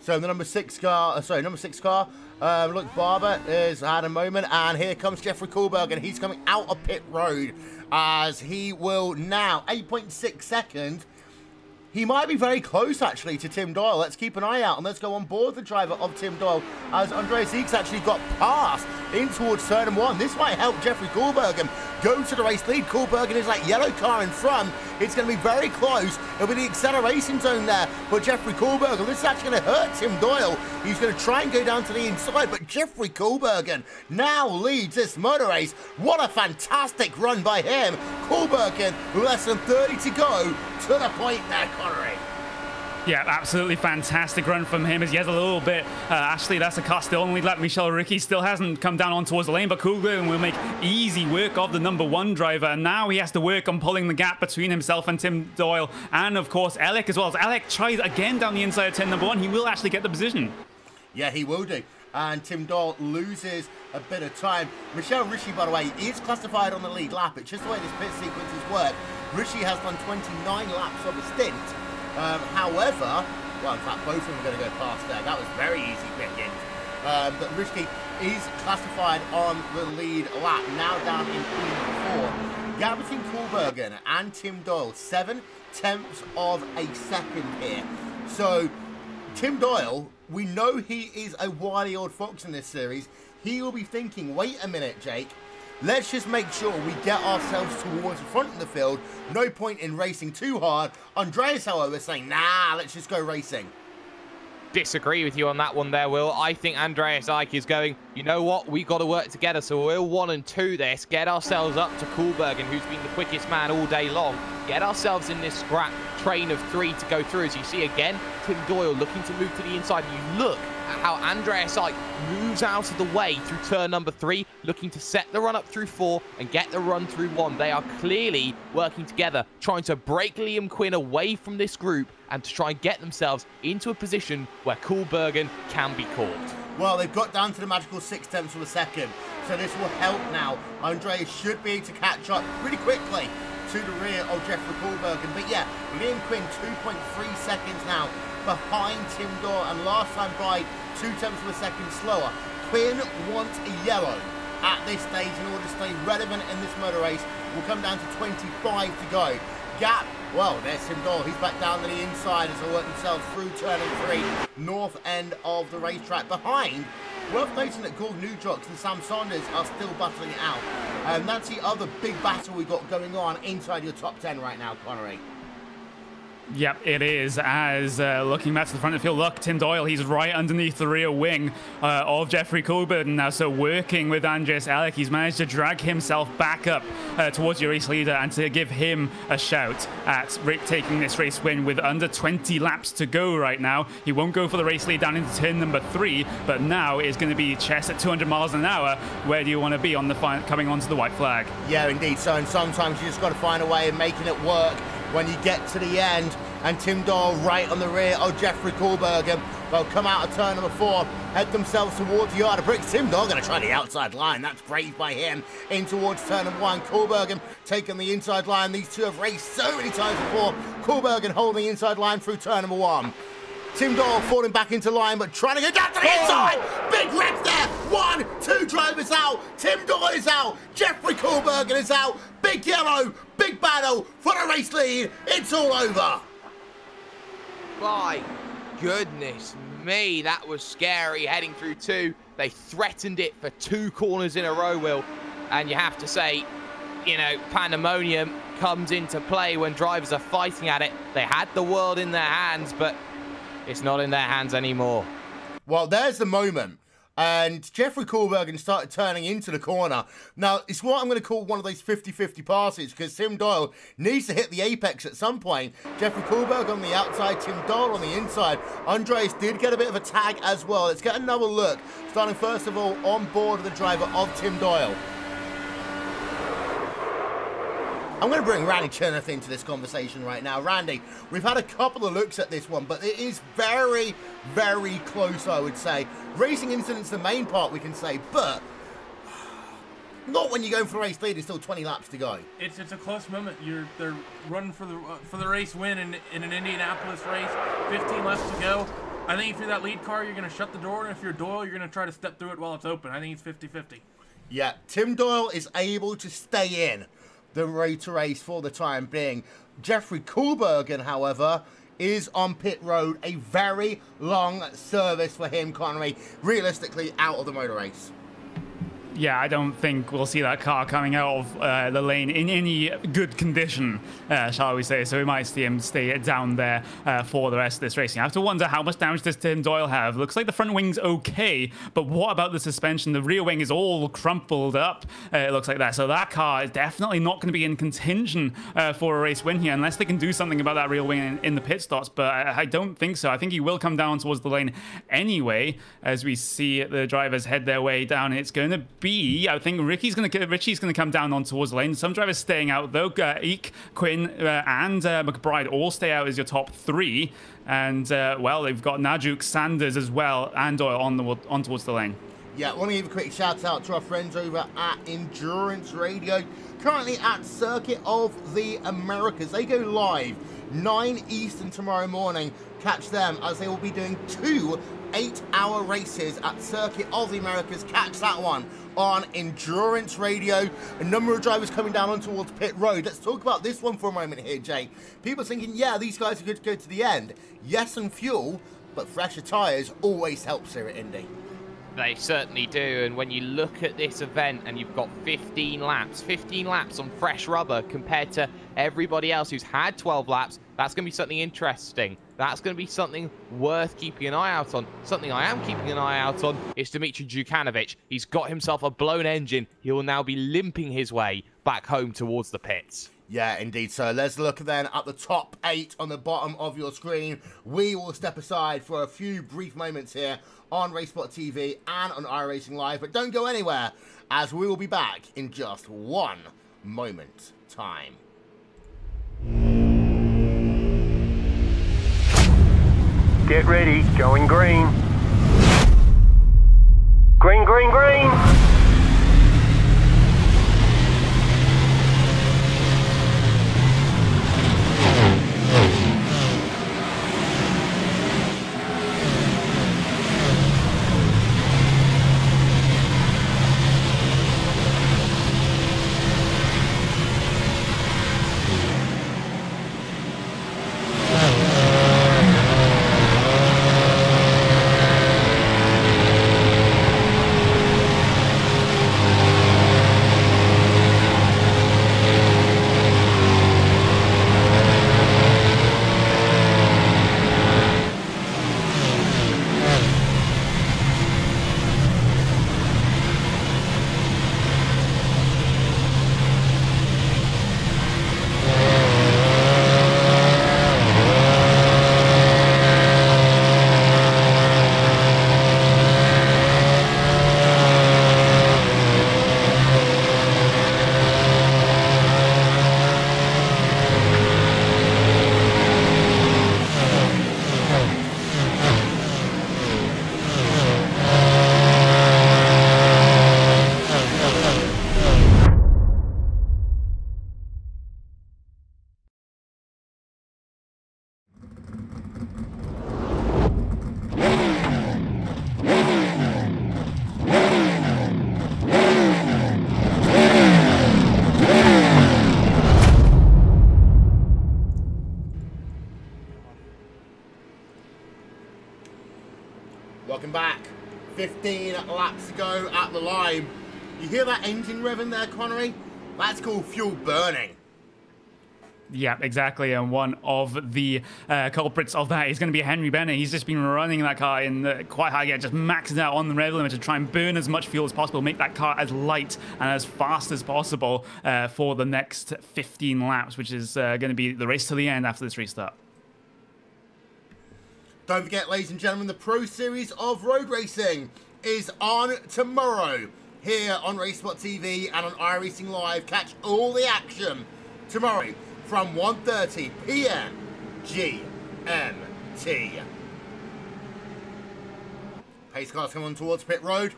B: So the number 6 car, look, Barber has had a moment, and here comes Jeffrey Koolbergen. He's coming out of pit road as he will now, 8.6 seconds, He might be very close, actually, to Tim Doyle. Let's keep an eye out, and let's go on board the driver of Tim Doyle, as Andreas Eek's actually got past in towards turn 1. This might help Jeffrey Kohlbergen go to the race lead. Kohlbergen is that yellow car in front. It's going to be very close. It'll be the acceleration zone there for Jeffrey Kohlbergen. This is actually going to hurt Tim Doyle. He's going to try and go down to the inside, but Jeffrey Kohlbergen now leads this motor race. What a fantastic run by him. Kohlbergen, with less than 30 to go, to the point there, Connery.
D: Yeah, absolutely fantastic run from him as he has a little bit. Actually, that's a car still on lead lap. Michel Ricky still hasn't come down on towards the lane, but Kohlbergen will make easy work of the #1 driver. And now he has to work on pulling the gap between himself and Tim Doyle, and of course Alec as well. As Alec tries again down the inside of turn #1, he will actually get the position. Yeah,
B: he will do. And Tim Doyle loses a bit of time. Michel Rishi, by the way, is classified on the lead lap. It's just the way this pit sequences work. Rishi has done 29 laps of a stint. However, well, in fact, both of them are going to go past there. That was very easy picking. But Rishi is classified on the lead lap, now down in P4. Gap between Kohlbergen and Tim Doyle, 7/10 of a second here. So, Tim Doyle, we know he is a wily old fox in this series. He will be thinking, wait a minute, Jake. Let's just make sure we get ourselves towards the front of the field. No point in racing too hard. Andreas, however, is saying, nah, let's just go racing.
C: Disagree with you on that one there, Will. I think Andreas Ike is going, you know what, we've got to work together, so we'll 1 and 2 this, get ourselves up to Kohlbergen, who's been the quickest man all day long, get ourselves in this scrap train of 3 to go through. As you see again, Tim Doyle looking to move to the inside. You look at how Andreas Ike moves out of the way through turn #3, looking to set the run up through 4 and get the run through 1. They are clearly working together, trying to break Liam Quinn away from this group and to try and get themselves into a position where Kohlbergen can be caught.
B: Well, they've got down to the magical 6/10 of a second, so this will help now. Andreas should be able to catch up pretty quickly to the rear of Jeffrey Kohlbergen. But yeah, Liam Quinn 2.3 seconds now behind Tim Doyle, and last time by 0.2 of a second slower. Quinn wants a yellow at this stage in order to stay relevant in this motor race. Will come down to 25 to go. Gap, well, there's Tim Doyle. He's back down to the inside as they work themselves through turn 3, north end of the racetrack. Behind, worth noting that Gordon Newjox and Sam Saunders are still battling it out. And that's the other big battle we've got going on inside your top 10 right now, Connery.
D: Yep, it is. As looking back to the front of the field, look, Tim Doyle, he's right underneath the rear wing of Jeffrey Kohlbergen now. So working with Andreas Alec, he's managed to drag himself back up towards your race leader and to give him a shout at taking this race win with under 20 laps to go right now. He won't go for the race lead down into turn #3, but now it's going to be chess at 200 miles an hour. Where do you want to be on the coming onto the white flag?
B: Yeah, indeed. So, and sometimes you just got to find a way of making it work when you get to the end. And Tim Doyle right on the rear of Jeffrey Kohlbergen. They'll come out of turn #4, head themselves towards the yard of bricks. Tim Doyle going to try the outside line. That's brave by him. In towards turn #1. Kohlbergen taking the inside line. These two have raced so many times before. Kohlbergen holding the inside line through turn #1. Tim Doyle falling back into line, but trying to get down to the inside. Big wreck there. 1, 2 drivers out. Tim Doyle is out. Jeffrey Kohlbergen is out. Big yellow. Big battle for the race lead. It's all over.
C: My goodness me, that was scary heading through 2. They threatened it for 2 corners in a row, Will. And you have to say, you know, pandemonium comes into play when drivers are fighting at it. They had the world in their hands, but it's not in their hands anymore.
B: Well, there's the moment. And Jeffrey Kohlbergen started turning into the corner. Now, it's what I'm going to call one of those 50-50 passes, because Tim Doyle needs to hit the apex at some point. Jeffrey Kohlbergen on the outside, Tim Doyle on the inside. Andreas did get a bit of a tag as well. Let's get another look, starting first of all on board the driver of Tim Doyle. I'm going to bring Randy Chernoff into this conversation right now. Randy, we've had a couple of looks at this one, but it is very, very close, I would say. Racing incidents the main part, we can say, but not when you go for race lead. There's still 20 laps to go.
F: It's a close moment. They're running for the race win in an Indianapolis race. 15 laps to go. I think if you're that lead car, you're going to shut the door, and if you're Doyle, you're going to try to step through it while it's open. I think it's 50-50.
B: Yeah, Tim Doyle is able to stay in the road to race for the time being. Jeffrey Kohlbergen, however, is on pit road. A very long service for him, Connery, realistically out of the motor race.
D: Yeah, I don't think we'll see that car coming out of the lane in any good condition, shall we say. So we might see him stay down there for the rest of this racing. I have to wonder how much damage does Tim Doyle have. Looks like the front wing's okay, but what about the suspension? The rear wing is all crumpled up, it looks like that. So that car is definitely not going to be in contention for a race win here, unless they can do something about that rear wing in the pit stops, but I don't think so. I think he will come down towards the lane anyway, as we see the drivers head their way down. It's going to be, I think Richie's going to come down on towards the lane. Some drivers staying out though. Eek, Quinn, and McBride all stay out as your top three. And well, they've got Najuk, Sanders as well, and Doyle on towards the lane.
B: Yeah, I want to give a quick shout out to our friends over at Endurance Radio, currently at Circuit of the Americas. They go live 9 Eastern tomorrow morning. Catch them as they will be doing 2 8-hour races at Circuit of the Americas. Catch that one on Endurance Radio. A number of drivers coming down on towards pit road. Let's talk about this one for a moment here, Jay. People are thinking, yeah, these guys are good to go to the end. Yes, and fuel, but fresher tyres always helps here at Indy.
C: They certainly do, and when you look at this event and you've got 15 laps on fresh rubber compared to everybody else who's had 12 laps, that's going to be something interesting. That's going to be something worth keeping an eye out on. Something I am keeping an eye out on is Dmitry Djukanovic. He's got himself a blown engine. He will now be limping his way back home towards the pits.
B: Yeah, indeed. So let's look then at the top 8 on the bottom of your screen. We will step aside for a few brief moments here on RaceSpot TV and on iRacing Live. But don't go anywhere, as we will be back in just one moment time.
A: Get ready, going green. Green, green, green.
B: Welcome back. 15 laps to go at the line. You hear that engine revving there, Connery? That's called fuel burning.
D: Yeah, exactly. And one of the culprits of that is going to be Henry Bennett. He's just been running that car in quite high gear, just maxing out on the rev limit to try and burn as much fuel as possible, make that car as light and as fast as possible for the next 15 laps, which is going to be the race to the end after this restart.
B: Don't forget, ladies and gentlemen, the Pro Series of Road Racing is on tomorrow here on RaceSpot TV and on iRacing Live. Catch all the action tomorrow from 1:30 p.m. GMT. Pace cars come on towards pit road.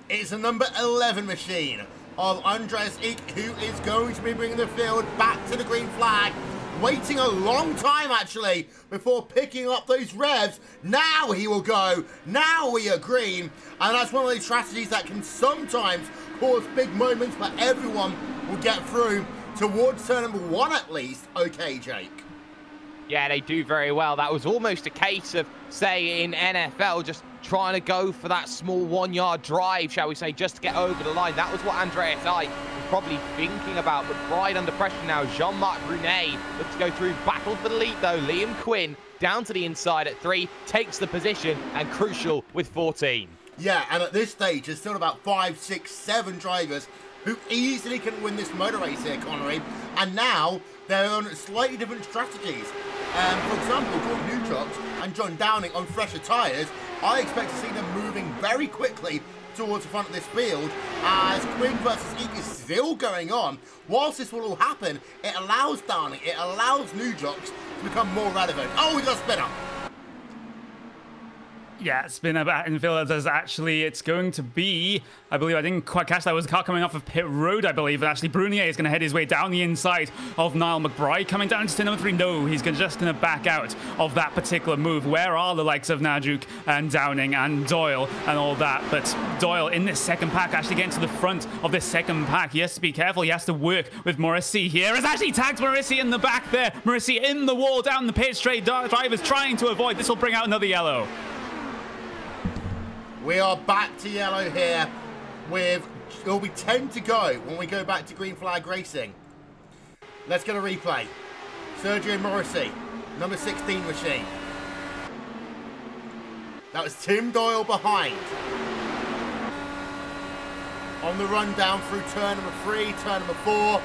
B: It's the number 11 machine of Andreas Eek, who is going to be bringing the field back to the green flag. Waiting a long time, actually, before picking up those revs. Now he will go. Now we are green. And that's one of those strategies that can sometimes cause big moments, but everyone will get through towards turn number 1 at least. Okay, Jake.
C: Yeah, they do very well. That was almost a case of, say, in NFL, just trying to go for that small 1-yard drive, shall we say, just to get over the line. That was what Andreas Ike was probably thinking about, but right under pressure now. Jean-Marc Brunet looks to go through, battle for the lead, though. Liam Quinn down to the inside at 3, takes the position, and crucial with 14.
B: Yeah, and at this stage, there's still about 5, 6, 7 drivers who easily can win this motor race here, Connery. And now they're on slightly different strategies. For example, Gordon Newtrox and John Downing on fresher tyres. I expect to see them moving very quickly towards the front of this field as Quinn versus Ike is still going on. Whilst this will all happen, it allows Downing, it allows Newtrox to become more relevant. Oh, we got a spinner.
D: Yeah, spinner back in field. It's going to be, I believe, I didn't quite catch that, was a car coming off of pit road, I believe. And actually, Brunier is going to head his way down the inside of Niall McBride. Coming down to turn number 3, no, he's just going to back out of that particular move. Where are the likes of Najuk and Downing and Doyle and all that? But Doyle in this second pack, actually getting to the front of this second pack. He has to be careful. He has to work with Morrissey here. Has actually tagged Morrissey in the back there. Morrissey in the wall down the pit straight. Drivers trying to avoid. This will bring out another yellow.
B: We are back to yellow here with, it'll be 10 to go when we go back to green flag racing. Let's get a replay. Sergio Morrissey, number 16 machine. That was Tim Doyle behind. On the run down through turn number 3, turn number 4.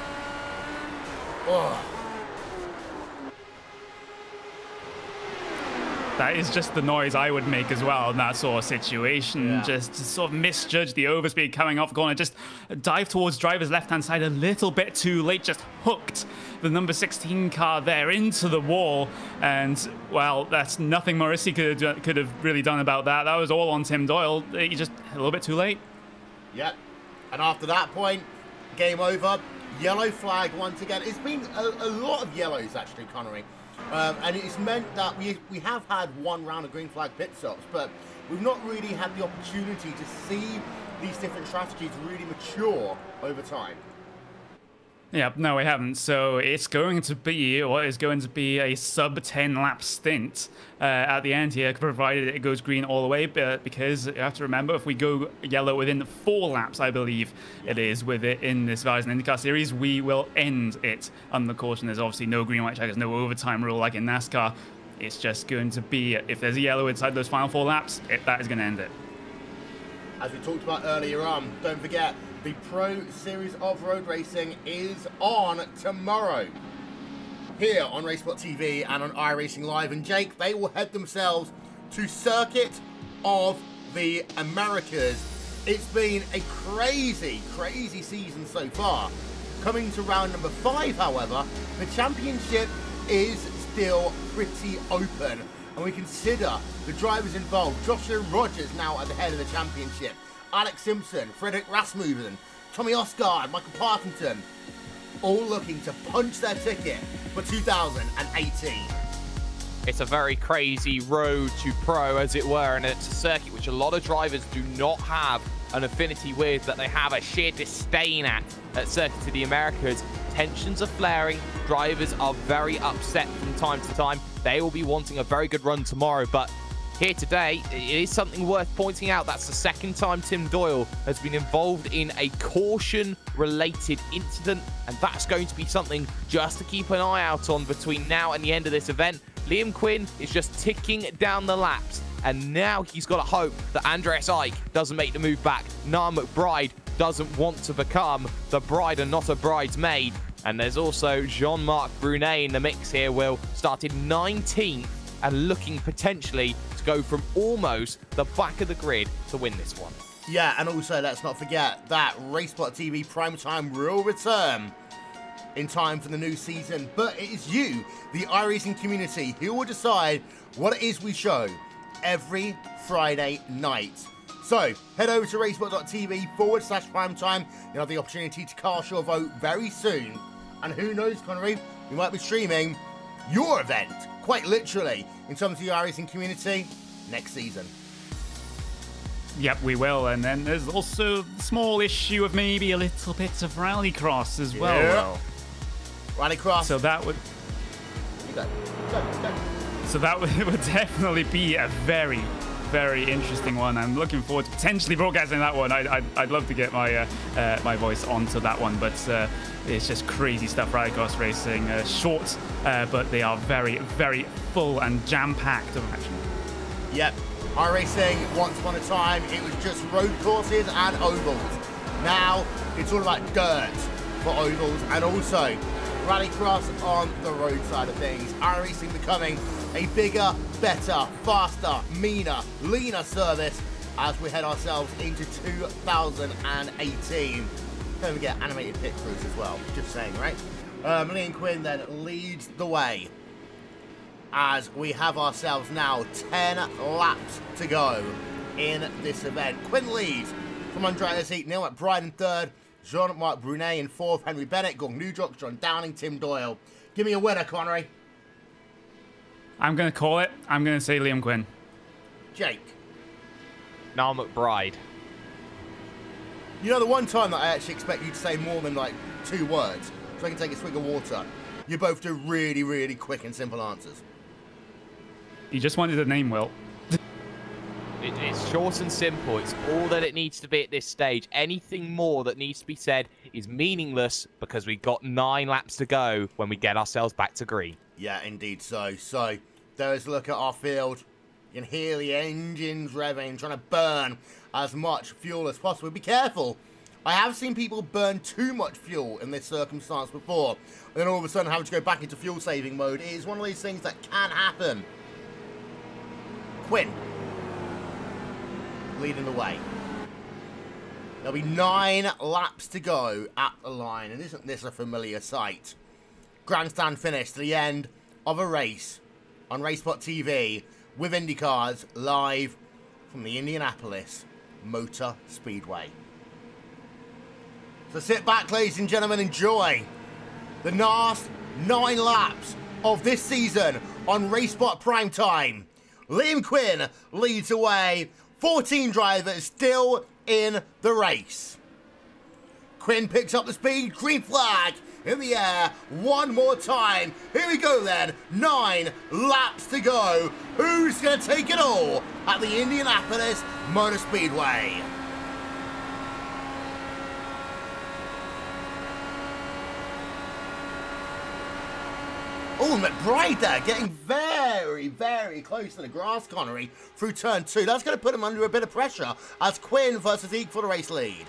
B: Oh.
D: That is just the noise I would make as well in that sort of situation.
B: Yeah.
D: Just to sort of misjudge the overspeed coming off the corner. Just dive towards driver's left-hand side a little bit too late. Just hooked the number 16 car there into the wall. And, well, that's nothing Morrissey could have really done about that. That was all on Tim Doyle. He just a little bit too late.
B: Yep. And after that point, game over. Yellow flag once again. It's been a lot of yellows, actually, Connery. And it's meant that we have had one round of green flag pit stops, but we've not really had the opportunity to see these different strategies really mature over time.
D: Yeah, no, we haven't. So it's going to be, or is going to be, a sub-10 lap stint at the end here, provided it goes green all the way. But because you have to remember, if we go yellow within 4 laps, I believe it is, with it in this Verizon IndyCar Series, we will end it under caution. There's obviously no green white checkers, no overtime rule like in NASCAR. It's just going to be, if there's a yellow inside those final 4 laps, that is going to end it.
B: As we talked about earlier on, don't forget, the Pro Series of Road Racing is on tomorrow here on Racebot TV and on iRacing Live. And Jake, they will head themselves to Circuit of the Americas. It's been a crazy, crazy season so far. Coming to round number 5, however, the championship is still pretty open. And we consider the drivers involved. Joshua Rogers now at the head of the championship. Alex Simpson, Frederick Rasmussen, Tommy Osgaard, Michael Partington, all looking to punch their ticket for 2018.
C: It's a very crazy road to pro, as it were, and it's a circuit which a lot of drivers do not have an affinity with, that they have a sheer disdain at Circuit of the Americas. Tensions are flaring, drivers are very upset from time to time. They will be wanting a very good run tomorrow, but here today, it is something worth pointing out. That's the second time Tim Doyle has been involved in a caution-related incident, and that's going to be something just to keep an eye out on between now and the end of this event. Liam Quinn is just ticking down the laps, and now he's got to hope that Andreas Ike doesn't make the move back. Niall McBride doesn't want to become the bride and not a bridesmaid. And there's also Jean-Marc Brunet in the mix here. Will started 19th and looking potentially to go from almost the back of the grid to win this one.
B: Yeah, and also let's not forget that Racebot TV Primetime will return in time for the new season. But it is you, the iRacing community, who will decide what it is we show every Friday night. So head over to racebot.tv/primetime. You'll have the opportunity to cast your vote very soon. And who knows, Connery, we might be streaming your event, quite literally, in terms of the iRacing community next season.
D: Yep, we will. And then there's also the small issue of maybe a little bit of rallycross as well.
B: Rallycross.
D: So that would...
B: You go.
D: So that would definitely be a very, very interesting one. I'm looking forward to potentially broadcasting that one. I'd love to get my my voice onto that one, but it's just crazy stuff. Rallycross racing, short, but they are very, very full and jam-packed of action.
B: Yep, iRacing, once upon a time, it was just road courses and ovals. Now, it's all about dirt for ovals and also rallycross on the road side of things. iRacing becoming a bigger, better, faster, meaner, leaner service as we head ourselves into 2018. Don't forget animated pit crews as well, just saying, right? Liam Quinn then leads the way as we have ourselves now 10 laps to go in this event. Quinn leads from Andreas Heat, Neil McBride in third, Jean-Marc Brunet in fourth, Henry Bennett, Gordon Newjock, John Downing, Tim Doyle. Give me a winner, Connery.
D: I'm going to call it. I'm going to say Liam Quinn.
B: Jake.
C: Niall McBride.
B: You know, the one time that I actually expect you to say more than like 2 words, so I can take a swig of water, you both do really, really quick and simple answers.
D: You just wanted a name, Will.
C: It's short and simple. It's all that it needs to be at this stage. Anything more that needs to be said is meaningless because we've got 9 laps to go when we get ourselves back to green.
B: Yeah, indeed so. So, there's a look at our field. You can hear the engines revving, trying to burn as much fuel as possible. Be careful. I have seen people burn too much fuel in this circumstance before, and then all of a sudden having to go back into fuel saving mode. It is one of these things that can happen. Quinn leading the way. There'll be 9 laps to go at the line, and isn't this a familiar sight? Grandstand finish to the end of a race on RaceSpot TV with IndyCars live from the Indianapolis Motor Speedway. So sit back, ladies and gentlemen, enjoy the last 9 laps of this season on RaceSpot Primetime. Liam Quinn leads away. 14 drivers still in the race. Quinn picks up the speed. Green flag in the air one more time. Here we go then. 9 laps to go. Who's going to take it all at the Indianapolis Motor Speedway? Oh, McBride there, getting very, very close to the grass, Connery, through turn 2. That's going to put him under a bit of pressure as Quinn versus Eek for the race lead.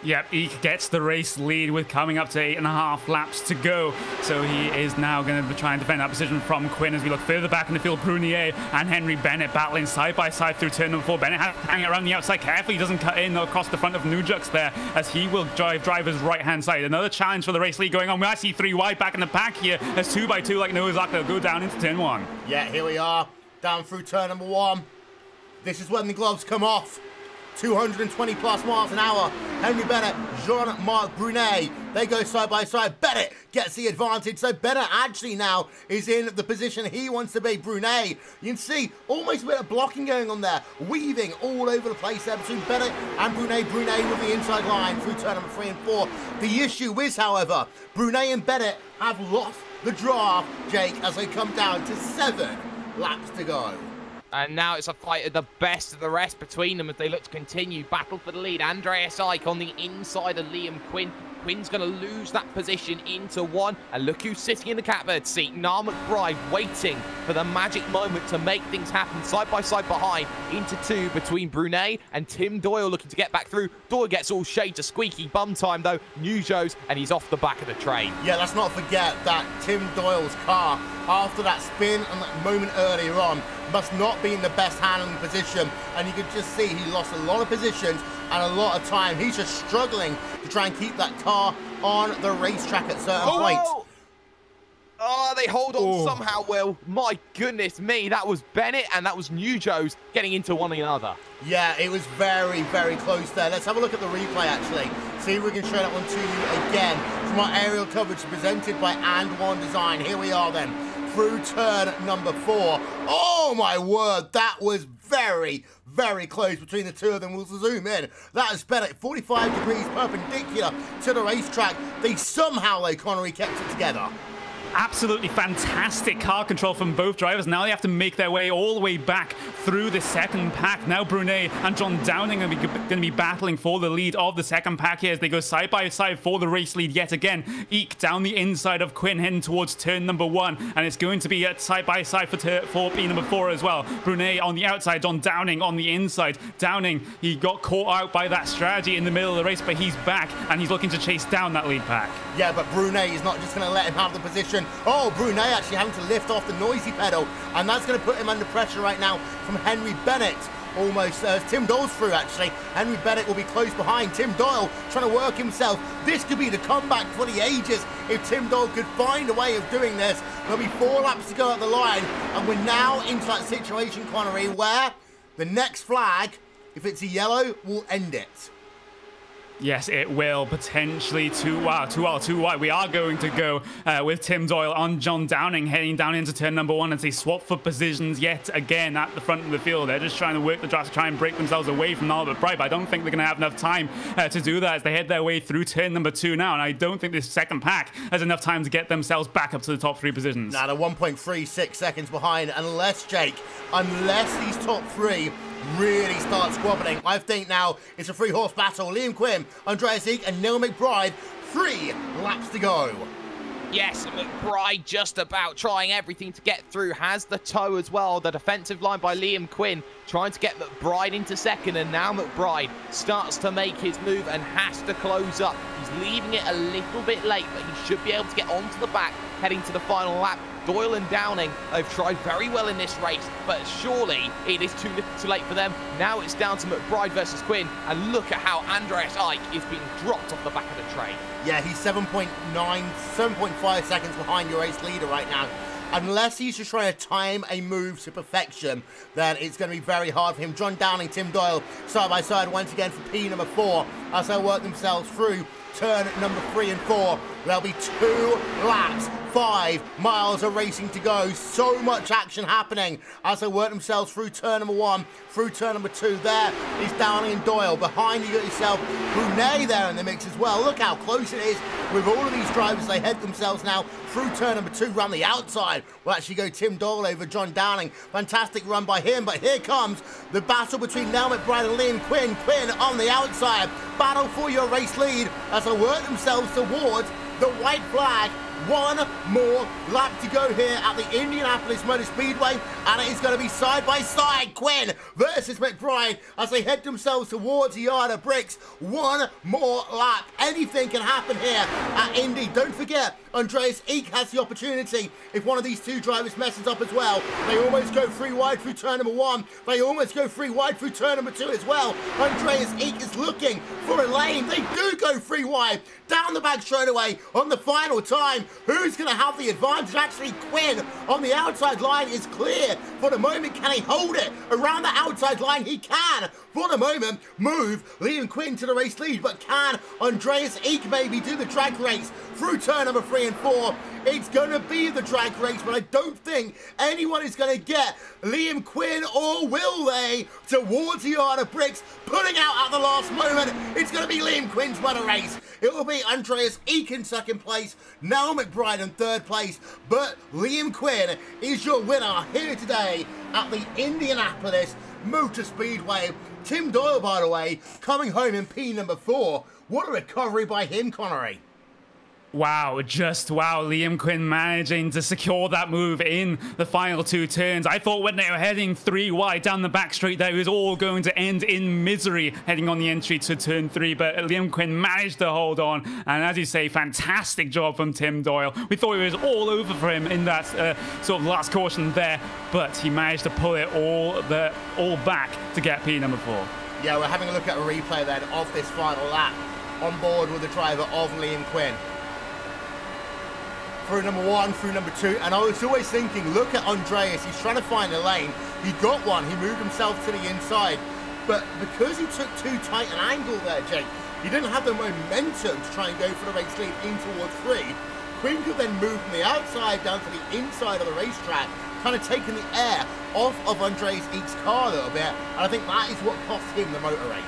D: Yep, Eek gets the race lead with coming up to 8.5 laps to go. So he is now going to try and defend that position from Quinn as we look further back in the field. Brunier and Henry Bennett battling side by side through turn number 4. Bennett hanging around the outside carefully. He doesn't cut in across the front of Newjux there as he will drive driver's right-hand side. Another challenge for the race lead going on. We might see 3 wide back in the pack here as 2x2 like Noah's Ark. They'll go down into turn 1.
B: Yeah, here we are, down through turn number 1. This is when the gloves come off. 220 plus miles an hour. Henry Bennett, Jean-Marc Brunet, they go side by side. Bennett gets the advantage, so Bennett actually now is in the position he wants to be. Brunet, you can see almost a bit of blocking going on there, weaving all over the place there between Bennett and Brunet. Brunet with the inside line through turn number 3 and 4. The issue is, however, Brunet and Bennett have lost the draft, Jake, as they come down to 7 laps to go.
C: And now it's a fight of the best of the rest between them as they look to continue battle for the lead. Andreas Ike on the inside of Liam Quinn. Quinn's going to lose that position into 1. And look who's sitting in the catbird seat. Niall McBride waiting for the magic moment to make things happen. Side by side behind into 2 between Brunet and Tim Doyle looking to get back through. Doyle gets all shades of squeaky bum time though. Newjos, and he's off the back of the train.
B: Yeah, let's not forget that Tim Doyle's car, after that spin and that moment earlier on, must not be in the best handling position, and you could just see he lost a lot of positions and a lot of time. He's just struggling to try and keep that car on the racetrack at certain points.
C: Oh, they hold on somehow, Will. My goodness me, that was Bennett and that was Newjos getting into one another. Yeah,
B: it was very, very close there. Let's have a look at the replay, actually. See if we can show that one to you again from our aerial coverage presented by And1 Design. Here we are then, through turn number 4. Oh my word, that was very, very close between the 2 of them. We'll zoom in. That is Bennett, 45 degrees perpendicular to the racetrack. They somehow, though, Connery kept it together.
D: Absolutely fantastic car control from both drivers. Now they have to make their way all the way back through the second pack. Now Brunet and John Downing are going to be battling for the lead of the second pack here as they go side by side for the race lead yet again. Eek down the inside of Quinn heading towards turn number 1, and it's going to be side by side for P number 4 as well. Brunet on the outside, John Downing on the inside. Downing, he got caught out by that strategy in the middle of the race, but he's back and he's looking to chase down that lead pack.
B: Yeah, but Brunet is not just going to let him have the position. Oh, Brunet actually having to lift off the noisy pedal, and that's going to put him under pressure right now from Henry Bennett. Almost Tim Doyle's through, actually. Henry Bennett will be close behind. Tim Doyle trying to work himself. This could be the comeback for the ages if Tim Doyle could find a way of doing this. There'll be 4 laps to go at the line, and we're now into that situation, Connery, where the next flag, if it's a yellow, will end it.
D: Yes, it will potentially too wide. We are going to go with Tim Doyle on John Downing heading down into turn number 1 as they swap for positions yet again at the front of the field. They're just trying to work the draft to try and break themselves away from Albert Bright, but I don't think they're going to have enough time to do that as they head their way through turn number 2 now, and I don't think this second pack has enough time to get themselves back up to the top 3 positions.
B: Now they're 1.36 seconds behind, unless these top 3 really start squabbling. I think now it's a 3-horse battle. Liam Quinn, Andreas Eek and Neil McBride, 3 laps to go.
C: Yes, McBride just about trying everything to get through. Has the toe as well. The defensive line by Liam Quinn trying to get McBride into second, and now McBride starts to make his move and has to close up. He's leaving it a little bit late, but he should be able to get onto the back heading to the final lap. Doyle and Downing have tried very well in this race, but surely it is too little too late for them. Now it's down to McBride versus Quinn, and look at how Andreas Ike is being dropped off the back of the train.
B: Yeah, he's 7.5 seconds behind your race leader right now. Unless he's just trying to time a move to perfection, then it's going to be very hard for him. John Downing, Tim Doyle, side by side once again for P number 4 as they work themselves through turn number 3 and 4. There'll be 2 laps, 5 miles of racing to go. So much action happening as they work themselves through turn number 1, through turn number 2. There is Downing and Doyle. Behind you got yourself Brunet there in the mix as well. Look how close it is with all of these drivers. They head themselves now through turn number 2, round the outside. Will actually go Tim Doyle over John Downing. Fantastic run by him, but here comes the battle between Neil McBride and Liam Quinn. Quinn on the outside. Battle for your race lead as they work themselves towards the white flag. 1 more lap to go here at the Indianapolis Motor Speedway, and it is going to be side by side Quinn versus McBride as they head themselves towards the yard of bricks. 1 more lap. Anything can happen here at Indy. Don't forget, Andreas Eek has the opportunity. If one of these 2 drivers messes up as well, they almost go 3 wide through turn number 1. They almost go 3 wide through turn number 2 as well. Andreas Eek is looking for a lane. They do go 3 wide down the back straight away on the final time. Who's going to have the advantage? Actually, Quinn on the outside line is clear for the moment. Can he hold it around the outside line? He can for the moment move Liam Quinn to the race lead, but can Andreas Eek maybe do the drag race through turn number 3 and 4? It's going to be the drag race, but I don't think anyone is going to get Liam Quinn, or will they, towards the yard of bricks, pulling out at the last moment. It's going to be Liam Quinn's winner race. It will be Andreas Eek in second place, Neil McBride in third place, but Liam Quinn is your winner here today at the Indianapolis Motor Speedway. Tim Doyle, by the way, coming home in P number 4. What a recovery by him, Connery.
D: Wow, just wow. Liam Quinn managing to secure that move in the final 2 turns. I thought when they were heading 3 wide down the back straight that it was all going to end in misery heading on the entry to turn 3, but Liam Quinn managed to hold on, and as you say, fantastic job from Tim Doyle. We thought it was all over for him in that sort of last caution there, but he managed to pull it all back to get P number 4.
B: Yeah, we're having a look at a replay then of this final lap on board with the driver of Liam Quinn. Through number 1, through number 2, and I was always thinking, look at Andreas, he's trying to find a lane. He got one, he moved himself to the inside, but because he took too tight an angle there, Jake, he didn't have the momentum to try and go for the race lead in towards 3. Quinn could then move from the outside down to the inside of the racetrack, kind of taking the air off of Andreas Eek's car a little bit, and I think that is what cost him the motor race.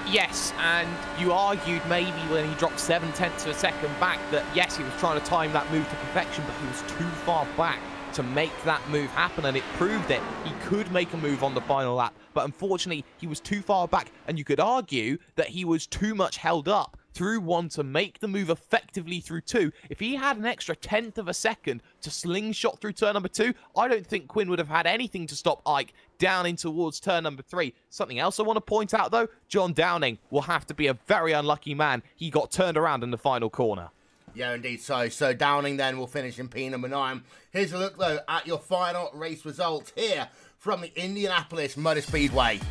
C: Yes, and you argued maybe when he dropped 7/10 of a second back that, yes, he was trying to time that move to perfection, but he was too far back to make that move happen, and it proved it. He could make a move on the final lap, but unfortunately, he was too far back, and you could argue that he was too much held up through 1 to make the move effectively through 2. If he had an extra 1/10 of a second to slingshot through turn number 2, I don't think Quinn would have had anything to stop Ike down in towards turn number 3. Something else I want to point out, though, John Downing will have to be a very unlucky man. He got turned around in the final corner.
B: Yeah, indeed so. So Downing then will finish in P number 9. Here's a look, though, at your final race results here from the Indianapolis Motor Speedway.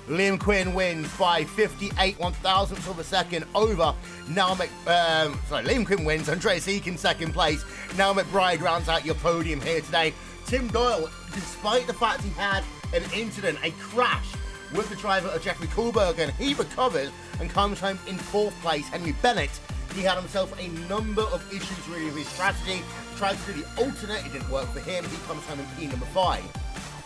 B: Liam Quinn wins by 58 1,000ths of a second over Liam Quinn wins. Andreas Eek in second place. Now McBride rounds out your podium here today. Tim Doyle, despite the fact he had an incident, a crash with the driver of Jeffrey Kohlberger, he recovers and comes home in 4th place. Henry Bennett, he had himself a number of issues really with his strategy. Tried to do the alternate, it didn't work for him. He comes home in P number 5.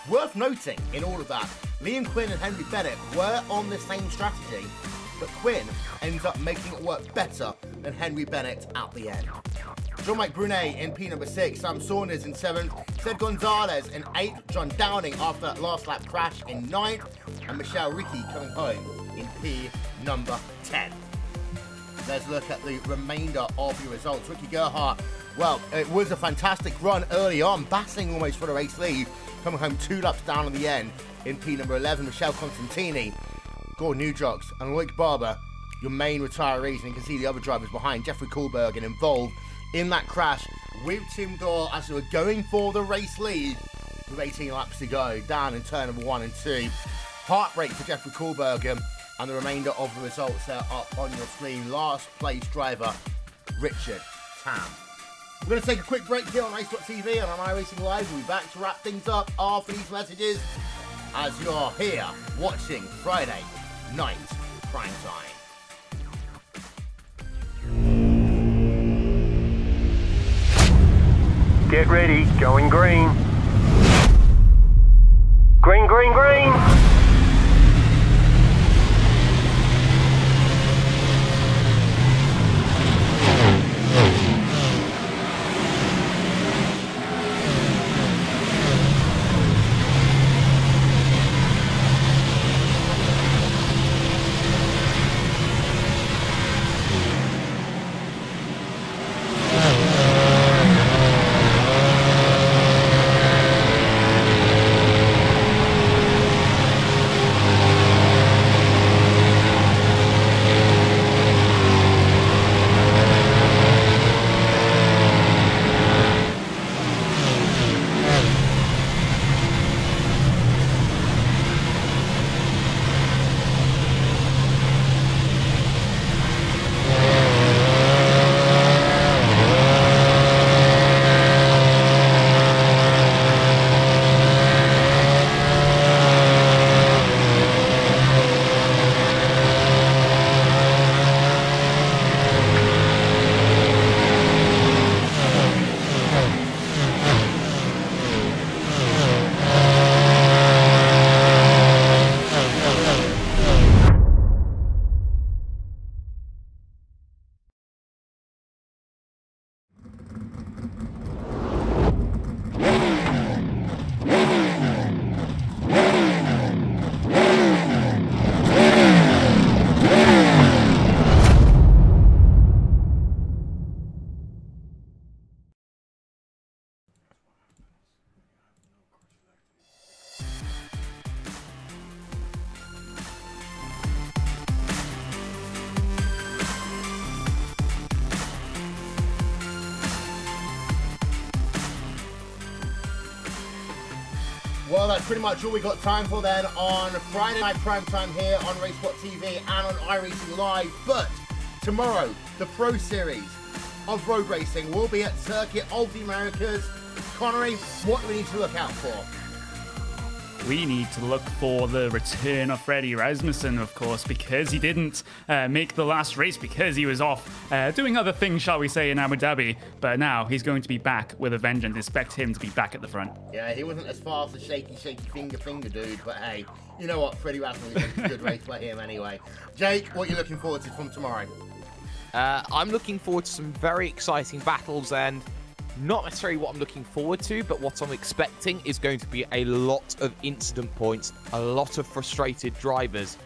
B: Worth noting in all of that, Liam Quinn and Henry Bennett were on the same strategy, but Quinn ends up making it work better than Henry Bennett at the end. Jean-Mike Brunet in P number 6, Sam Saunders in 7th, Ted Gonzalez in 8th, John Downing after that last lap crash in 9th, and Michelle Ricky coming home in P number 10. Let's look at the remainder of your results. Ricky Gerhardt, well, it was a fantastic run early on, battling almost for the race lead, coming home 2 laps down at the end in P number 11. Michelle Constantini, Gordon Newjocks, and Luke Barber, your main retirees, and you can see the other drivers behind. Jeffrey Kohlberger involved in that crash with Tim Doyle as they were going for the race lead with 18 laps to go, down in turn number 1 and 2. Heartbreak for Jeffrey Kohlberger, and the remainder of the results there up on your screen. Last place driver, Richard Tam. We're going to take a quick break here on Race.tv and on iRacing Live. We'll be back to wrap things up after these messages as you're here watching Friday Night Prime Time.
A: Get ready, going green. Green, green, green.
B: Well, that's pretty much all we got time for then on Friday Night Prime Time here on Race.tv and on iRacing Live. But tomorrow, the Pro Series of road racing will be at Circuit of the Americas. Connery, what do we need to look out for?
D: we need to look for the return of Freddie Rasmussen, of course, because he didn't make the last race because he was off doing other things, shall we say, in Abu Dhabi. But now he's going to be back with a vengeance. Expect him to be back at the front.
B: Yeah, he wasn't as fast as shaky finger dude, but hey, you know what? Freddie Rasmussen is a good race for him anyway. Jake, what are you looking forward to from tomorrow?
C: I'm looking forward to some very exciting battles, and not necessarily what I'm looking forward to, but what I'm expecting is going to be a lot of incident points, a lot of frustrated drivers,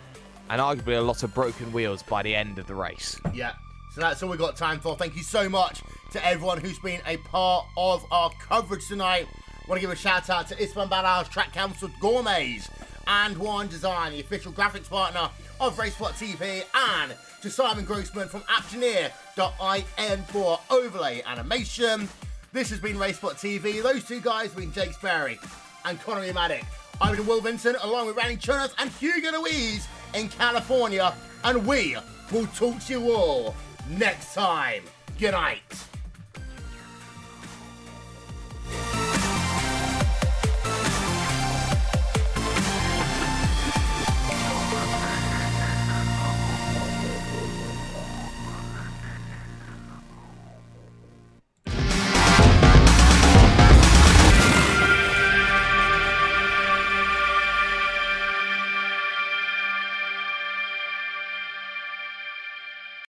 C: and arguably a lot of broken wheels by the end of the race.
B: Yeah, so that's all we've got time for. Thank you so much to everyone who's been a part of our coverage tonight. I want to give a shout out to Isman Balaz, Track Council Gourmets, and One Design, the official graphics partner of Racesport TV, and to Simon Grossman from Aptioneer.in for overlay animation. This has been Racesport TV. Those two guys have been Jake Sperry and Connery Maddock. I've been Will Vincent, along with Randy Cherneth and Hugo Louise in California, and we will talk to you all next time. Good night.